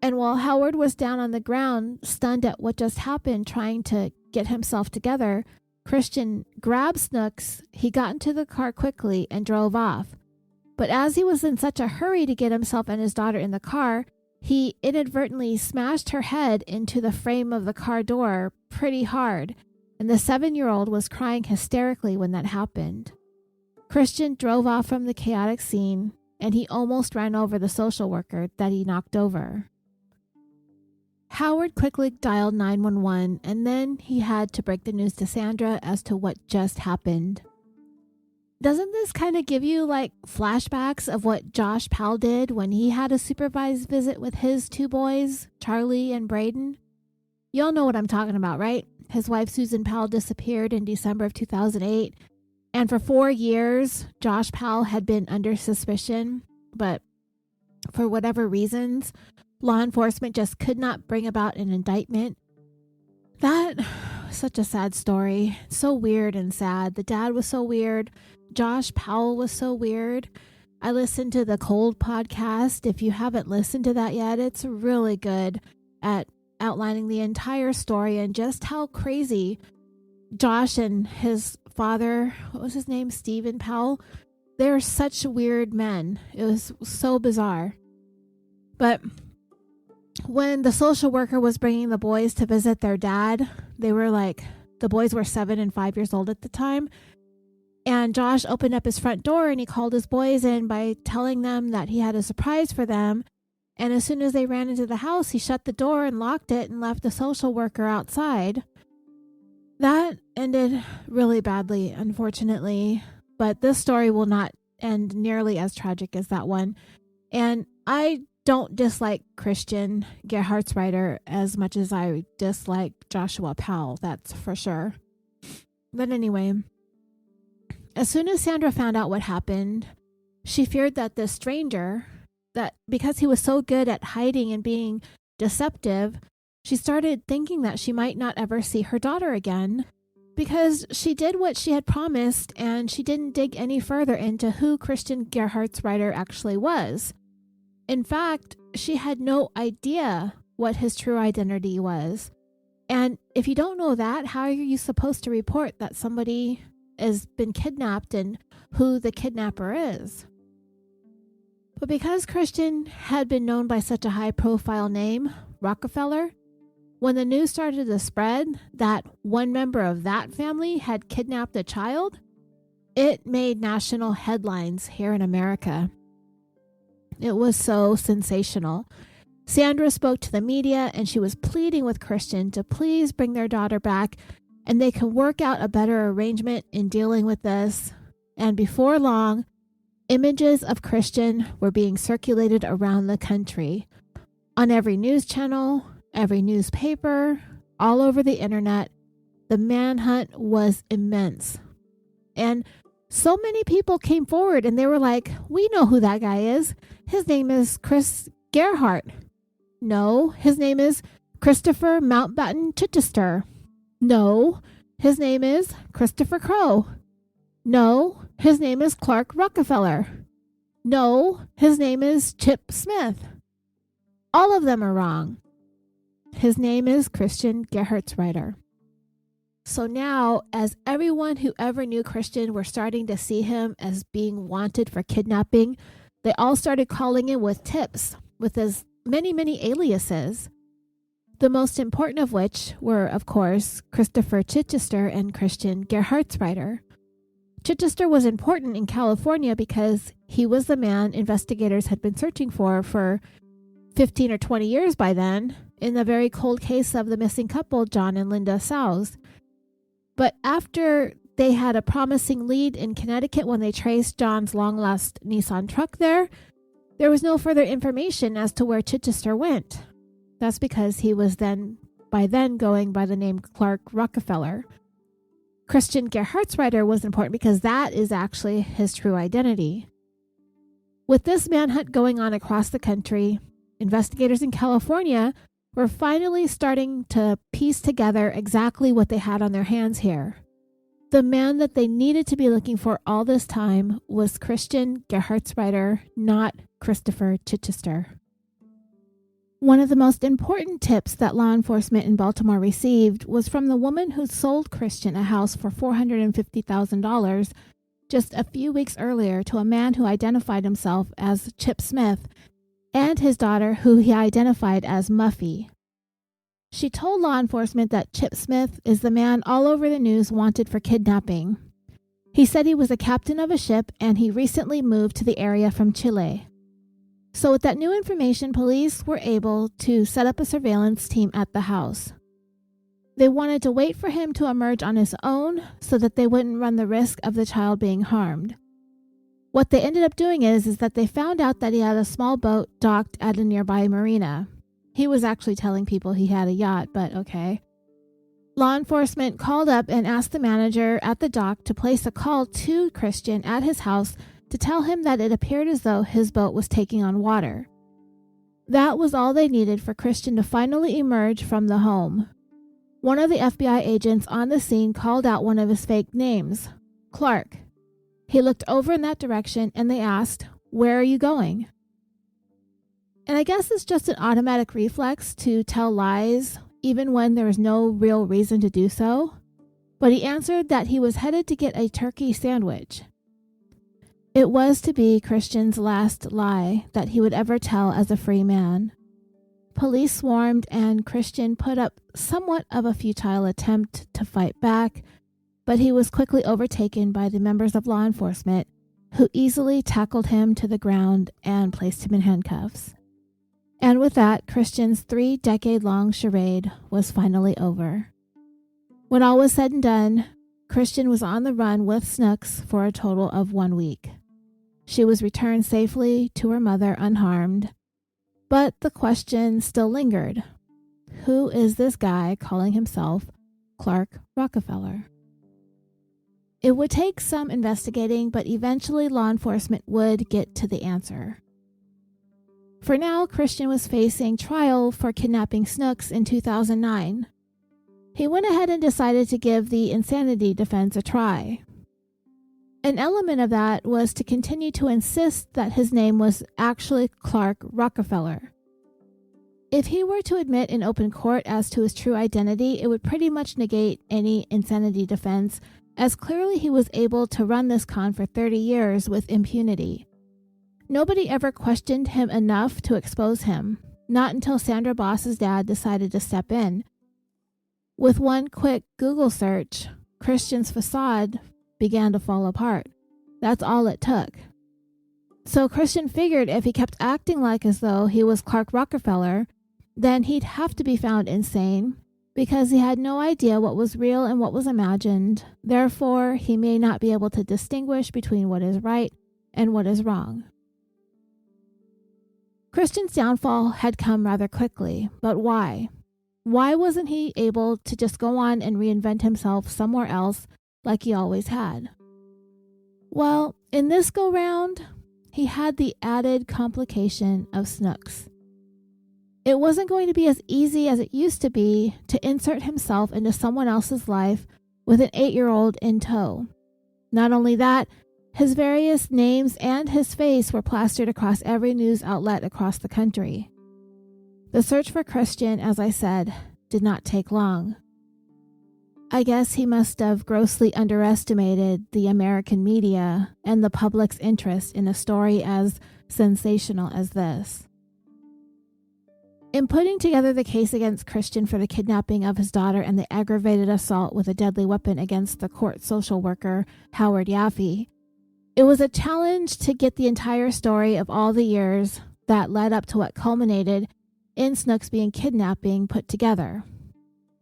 and while Howard was down on the ground, stunned at what just happened, trying to get himself together, Christian grabbed Snooks, he got into the car quickly and drove off. But as he was in such a hurry to get himself and his daughter in the car, he inadvertently smashed her head into the frame of the car door pretty hard, and the 7-year-old was crying hysterically when that happened. Christian drove off from the chaotic scene, and he almost ran over the social worker that he knocked over. Howard quickly dialed 911, and then he had to break the news to Sandra as to what just happened. Doesn't this kind of give you like flashbacks of what Josh Powell did when he had a supervised visit with his 2 boys, Charlie and Braden? Y'all know what I'm talking about, right? His wife Susan Powell disappeared in December of 2008, and for 4 years, Josh Powell had been under suspicion, but for whatever reasons, law enforcement just could not bring about an indictment. That was such a sad story. So weird and sad. The dad was so weird. Josh Powell was so weird. I listened to the Cold podcast. If you haven't listened to that yet, it's really good at outlining the entire story and just how crazy Josh and his father, what was his name? Stephen Powell. They're such weird men. It was so bizarre. But when the social worker was bringing the boys to visit their dad, the boys were 7 and 5 years old at the time. And And Josh opened up his front door and he called his boys in by telling them that he had a surprise for them. And as soon as they ran into the house, he shut the door and locked it and left the social worker outside. That ended really badly, unfortunately. But this story will not end nearly as tragic as that one. And I don't dislike Christian Gerhartsreiter as much as I dislike Joshua Powell, that's for sure. But anyway, as soon as Sandra found out what happened, she feared that this stranger, that because he was so good at hiding and being deceptive, she started thinking that she might not ever see her daughter again, because she did what she had promised and she didn't dig any further into who Christian Gerhartsreiter actually was. In fact, she had no idea what his true identity was. And if you don't know that, how are you supposed to report that somebody has been kidnapped and who the kidnapper is? But because Christian had been known by such a high-profile name, Rockefeller, when the news started to spread that one member of that family had kidnapped a child, it made national headlines here in America. It was so sensational. Sandra spoke to the media and she was pleading with Christian to please bring their daughter back and they can work out a better arrangement in dealing with this. And before long, images of Christian were being circulated around the country. On every news channel, every newspaper, all over the internet, the manhunt was immense. And so many people came forward and they were like, we know who that guy is. His name is Chris Gerhardt. No, his name is Christopher Mountbatten Chichester. No, his name is Christopher Crowe. No, his name is Clark Rockefeller. No, his name is Chip Smith. All of them are wrong. His name is Christian Gerhartsreiter. So now, as everyone who ever knew Christian were starting to see him as being wanted for kidnapping, they all started calling him with tips, with as many aliases. The most important of which were, of course, Christopher Chichester and Christian Gerhartsreiter. Chichester was important in California because he was the man investigators had been searching for 15 or 20 years by then, in the very cold case of the missing couple, John and Linda Sowes. But after they had a promising lead in Connecticut when they traced John's long-lost Nissan truck there was no further information as to where Chichester went. That's because he was by then going by the name Clark Rockefeller. Christian Gerhartsreiter was important because that is actually his true identity. With this manhunt going on across the country, investigators in California were finally starting to piece together exactly what they had on their hands here. The man that they needed to be looking for all this time was Christian Gerhartsreiter, not Christopher Chichester. One of the most important tips that law enforcement in Baltimore received was from the woman who sold Christian a house for $450,000 just a few weeks earlier to a man who identified himself as Chip Smith and his daughter, who he identified as Muffy. She told law enforcement that Chip Smith is the man all over the news wanted for kidnapping. He said he was a captain of a ship and he recently moved to the area from Chile. So with that new information, police were able to set up a surveillance team at the house. They wanted to wait for him to emerge on his own so that they wouldn't run the risk of the child being harmed. What they ended up doing is that they found out that he had a small boat docked at a nearby marina. He was actually telling people he had a yacht, but okay. Law enforcement called up and asked the manager at the dock to place a call to Christian at his house to tell him that it appeared as though his boat was taking on water. That was all they needed for Christian to finally emerge from the home. One of the FBI agents on the scene called out one of his fake names, Clark. He looked over in that direction and they asked, "Where are you going?" And I guess it's just an automatic reflex to tell lies, even when there is no real reason to do so. But he answered that he was headed to get a turkey sandwich. It was to be Christian's last lie that he would ever tell as a free man. Police swarmed and Christian put up somewhat of a futile attempt to fight back, but he was quickly overtaken by the members of law enforcement, who easily tackled him to the ground and placed him in handcuffs. And with that, Christian's 3-decade-long charade was finally over. When all was said and done, Christian was on the run with Snooks for a total of 1 week. She was returned safely to her mother unharmed, but the question still lingered. Who is this guy calling himself Clark Rockefeller? It would take some investigating, but eventually law enforcement would get to the answer. For now, Christian was facing trial for kidnapping Snooks in 2009. He went ahead and decided to give the insanity defense a try. An element of that was to continue to insist that his name was actually Clark Rockefeller. If he were to admit in open court as to his true identity, it would pretty much negate any insanity defense, as clearly he was able to run this con for 30 years with impunity. Nobody ever questioned him enough to expose him, not until Sandra Boss's dad decided to step in. With one quick Google search, Christian's facade began to fall apart. That's all it took. So Christian figured if he kept acting like as though he was Clark Rockefeller, then he'd have to be found insane, because he had no idea what was real and what was imagined. Therefore, he may not be able to distinguish between what is right and what is wrong. Christian's downfall had come rather quickly, but why? Why wasn't he able to just go on and reinvent himself somewhere else like he always had? Well, in this go-round, he had the added complication of Snooks. It wasn't going to be as easy as it used to be to insert himself into someone else's life with an 8-year-old in tow. Not only that, his various names and his face were plastered across every news outlet across the country. The search for Christian, as I said, did not take long. I guess he must have grossly underestimated the American media and the public's interest in a story as sensational as this. In putting together the case against Christian for the kidnapping of his daughter and the aggravated assault with a deadly weapon against the court social worker, Howard Yaffe, it was a challenge to get the entire story of all the years that led up to what culminated in Snooks being kidnapping put together.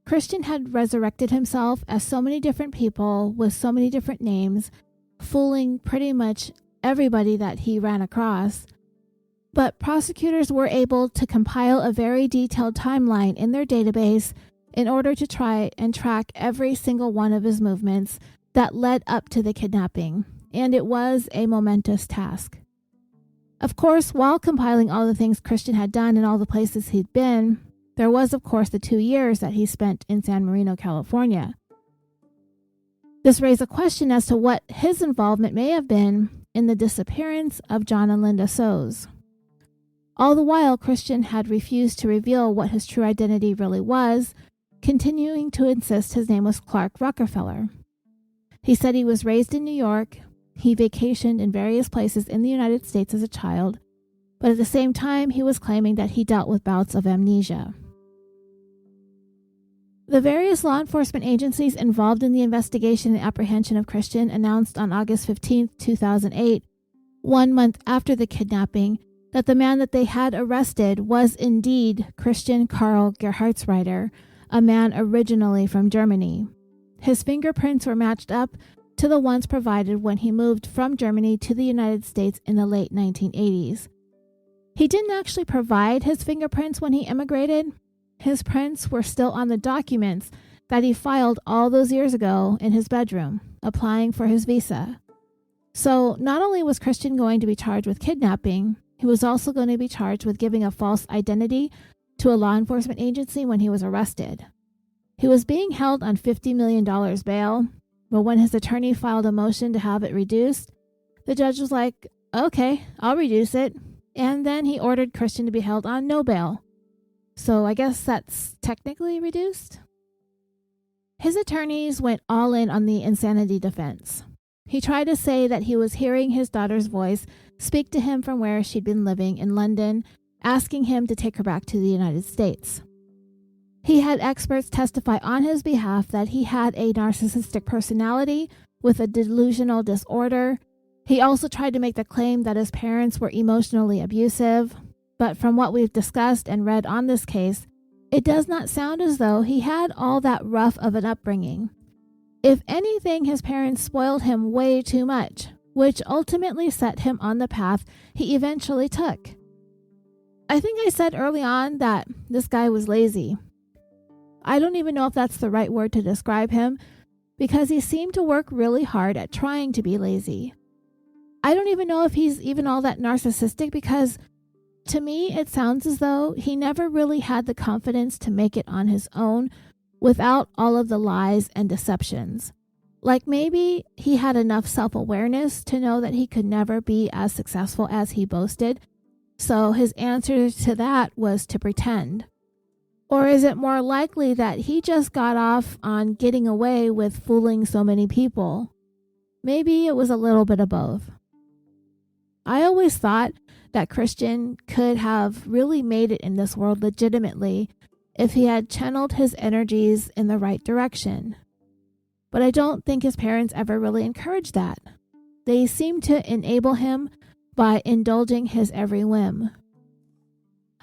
Christian had resurrected himself as so many different people with so many different names, fooling pretty much everybody that he ran across. But prosecutors were able to compile a very detailed timeline in their database in order to try and track every single one of his movements that led up to the kidnapping, and it was a momentous task. Of course, while compiling all the things Christian had done and all the places he'd been, there was, of course, the 2 years that he spent in San Marino, California. This raised a question as to what his involvement may have been in the disappearance of John and Linda Soes. All the while, Christian had refused to reveal what his true identity really was, continuing to insist his name was Clark Rockefeller. He said he was raised in New York, he vacationed in various places in the United States as a child, but at the same time he was claiming that he dealt with bouts of amnesia. The various law enforcement agencies involved in the investigation and apprehension of Christian announced on August 15, 2008, 1 month after the kidnapping, that the man that they had arrested was indeed Christian Karl Gerhartsreiter, a man originally from Germany. His fingerprints were matched up to the ones provided when he moved from Germany to the United States in the late 1980s. He didn't actually provide his fingerprints when he immigrated. His prints were still on the documents that he filed all those years ago in his bedroom, applying for his visa. So not only was Christian going to be charged with kidnapping, he was also going to be charged with giving a false identity to a law enforcement agency when he was arrested. He was being held on $50 million bail, but when his attorney filed a motion to have it reduced, the judge was like, okay, I'll reduce it. And then he ordered Christian to be held on no bail. So I guess that's technically reduced. His attorneys went all in on the insanity defense. He tried to say that he was hearing his daughter's voice speak to him from where she'd been living in London, asking him to take her back to the United States. He had experts testify on his behalf that he had a narcissistic personality with a delusional disorder. He also tried to make the claim that his parents were emotionally abusive, but from what we've discussed and read on this case, it does not sound as though he had all that rough of an upbringing. If anything, his parents spoiled him way too much, which ultimately set him on the path he eventually took. I think I said early on that this guy was lazy. I don't even know if that's the right word to describe him, because he seemed to work really hard at trying to be lazy. I don't even know if he's even all that narcissistic, because to me it sounds as though he never really had the confidence to make it on his own without all of the lies and deceptions. Like maybe he had enough self-awareness to know that he could never be as successful as he boasted, so his answer to that was to pretend. Or is it more likely that he just got off on getting away with fooling so many people? Maybe it was a little bit of both. I always thought that Christian could have really made it in this world legitimately if he had channeled his energies in the right direction. But I don't think his parents ever really encouraged that. They seemed to enable him by indulging his every whim.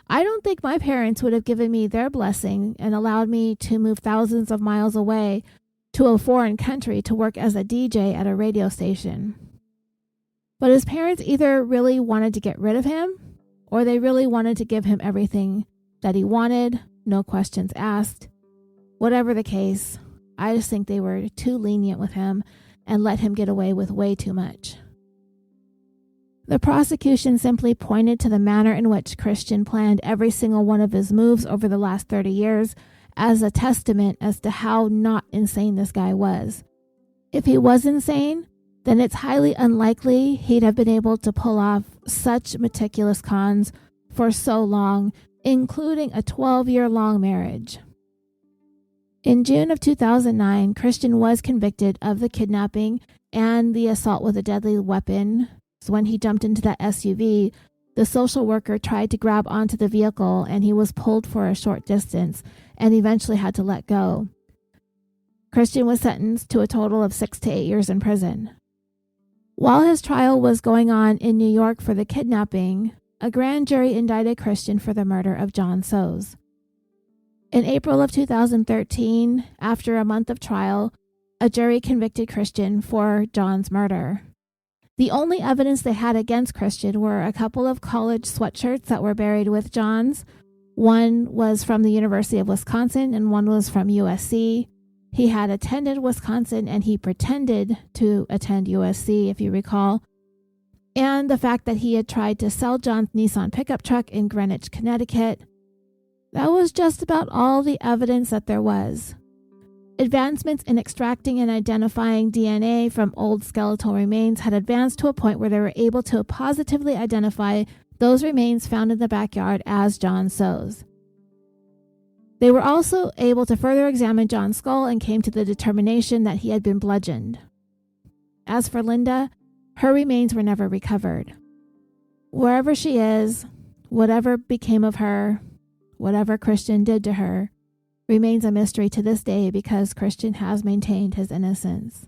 I don't think my parents would have given me their blessing and allowed me to move thousands of miles away to a foreign country to work as a DJ at a radio station. But his parents either really wanted to get rid of him, or they really wanted to give him everything that he wanted, no questions asked. Whatever the case, I just think they were too lenient with him and let him get away with way too much. The prosecution simply pointed to the manner in which Christian planned every single one of his moves over the last 30 years as a testament as to how not insane this guy was. If he was insane, then it's highly unlikely he'd have been able to pull off such meticulous cons for so long, including a 12-year-long marriage. In June of 2009, Christian was convicted of the kidnapping and the assault with a deadly weapon. So when he jumped into that SUV, the social worker tried to grab onto the vehicle and he was pulled for a short distance and eventually had to let go. Christian was sentenced to a total of 6 to 8 years in prison. While his trial was going on in New York for the kidnapping, a grand jury indicted Christian for the murder of John Soes. In April of 2013, after a month of trial, a jury convicted Christian for John's murder. The only evidence they had against Christian were a couple of college sweatshirts that were buried with John's. One was from the University of Wisconsin and one was from USC. He had attended Wisconsin and he pretended to attend USC, if you recall. And the fact that he had tried to sell John's Nissan pickup truck in Greenwich, Connecticut. That was just about all the evidence that there was. Advancements in extracting and identifying DNA from old skeletal remains had advanced to a point where they were able to positively identify those remains found in the backyard as John Soes. They were also able to further examine John's skull and came to the determination that he had been bludgeoned. As for Linda, her remains were never recovered. Wherever she is, whatever became of her, whatever Christian did to her, remains a mystery to this day because Christian has maintained his innocence.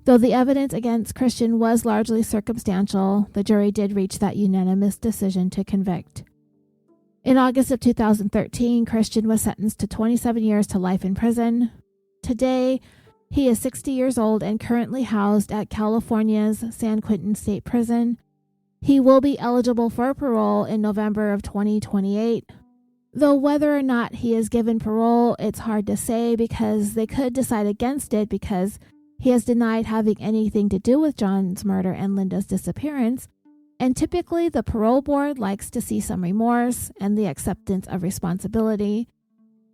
Though the evidence against Christian was largely circumstantial, the jury did reach that unanimous decision to convict. In August of 2013, Christian was sentenced to 27 years to life in prison. Today, he is 60 years old and currently housed at California's San Quentin State Prison. He will be eligible for parole in November of 2028. Though whether or not he is given parole, it's hard to say because they could decide against it because he has denied having anything to do with John's murder and Linda's disappearance. And typically the parole board likes to see some remorse and the acceptance of responsibility.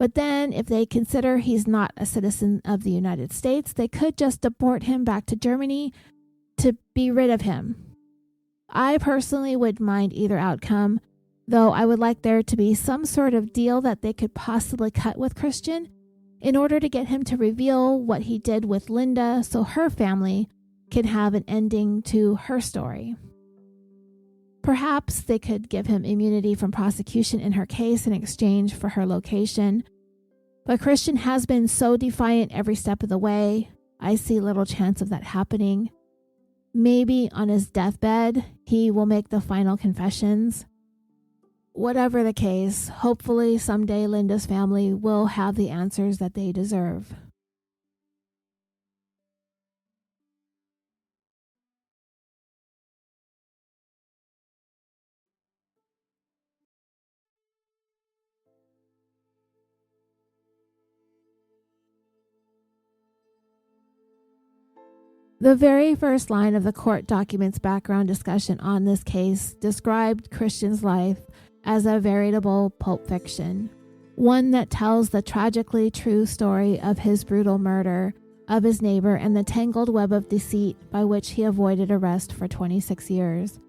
But then if they consider he's not a citizen of the United States, they could just deport him back to Germany to be rid of him. I personally would mind either outcome, though I would like there to be some sort of deal that they could possibly cut with Christian in order to get him to reveal what he did with Linda so her family can have an ending to her story. Perhaps they could give him immunity from prosecution in her case in exchange for her location. But Christian has been so defiant every step of the way, I see little chance of that happening. Maybe on his deathbed, he will make the final confessions. Whatever the case, hopefully someday Linda's family will have the answers that they deserve. The very first line of the court document's background discussion on this case described Christian's life as a veritable pulp fiction, one that tells the tragically true story of his brutal murder of his neighbor and the tangled web of deceit by which he avoided arrest for 26 years.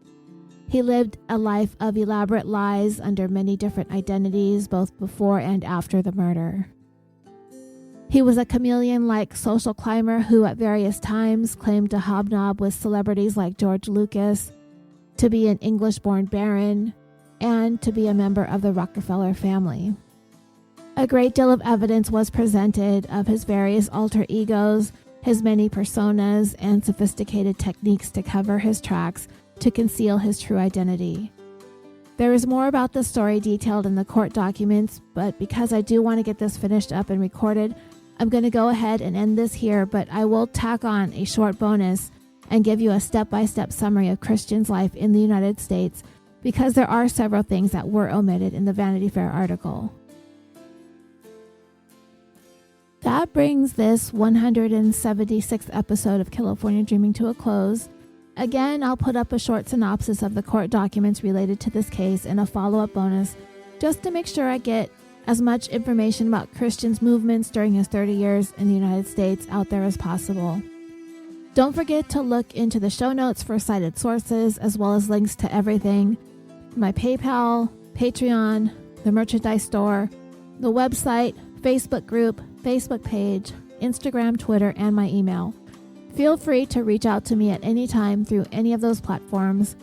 He lived a life of elaborate lies under many different identities, both before and after the murder. He was a chameleon-like social climber who at various times claimed to hobnob with celebrities like George Lucas, to be an English-born baron, and to be a member of the Rockefeller family. A great deal of evidence was presented of his various alter egos, his many personas, and sophisticated techniques to cover his tracks to conceal his true identity. There is more about the story detailed in the court documents, but because I do want to get this finished up and recorded, I'm going to go ahead and end this here, but I will tack on a short bonus and give you a step-by-step summary of Christian's life in the United States, because there are several things that were omitted in the Vanity Fair article. That brings this 176th episode of California Dreaming to a close. Again, I'll put up a short synopsis of the court documents related to this case and a follow-up bonus, just to make sure I get as much information about Christian's movements during his 30 years in the United States out there as possible. Don't forget to look into the show notes for cited sources, as well as links to everything: my PayPal, Patreon, the merchandise store, the website, Facebook group, Facebook page, Instagram, Twitter, and my email. Feel free to reach out to me at any time through any of those platforms.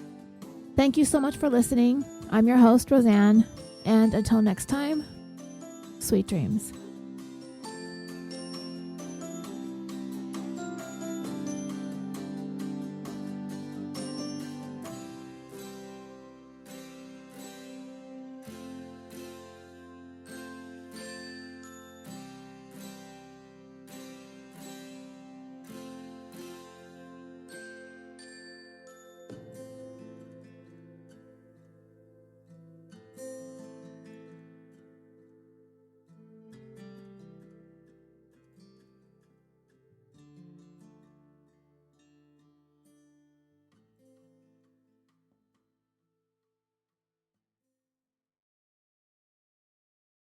Thank you so much for listening. I'm your host, Roseanne, and until next time, sweet dreams.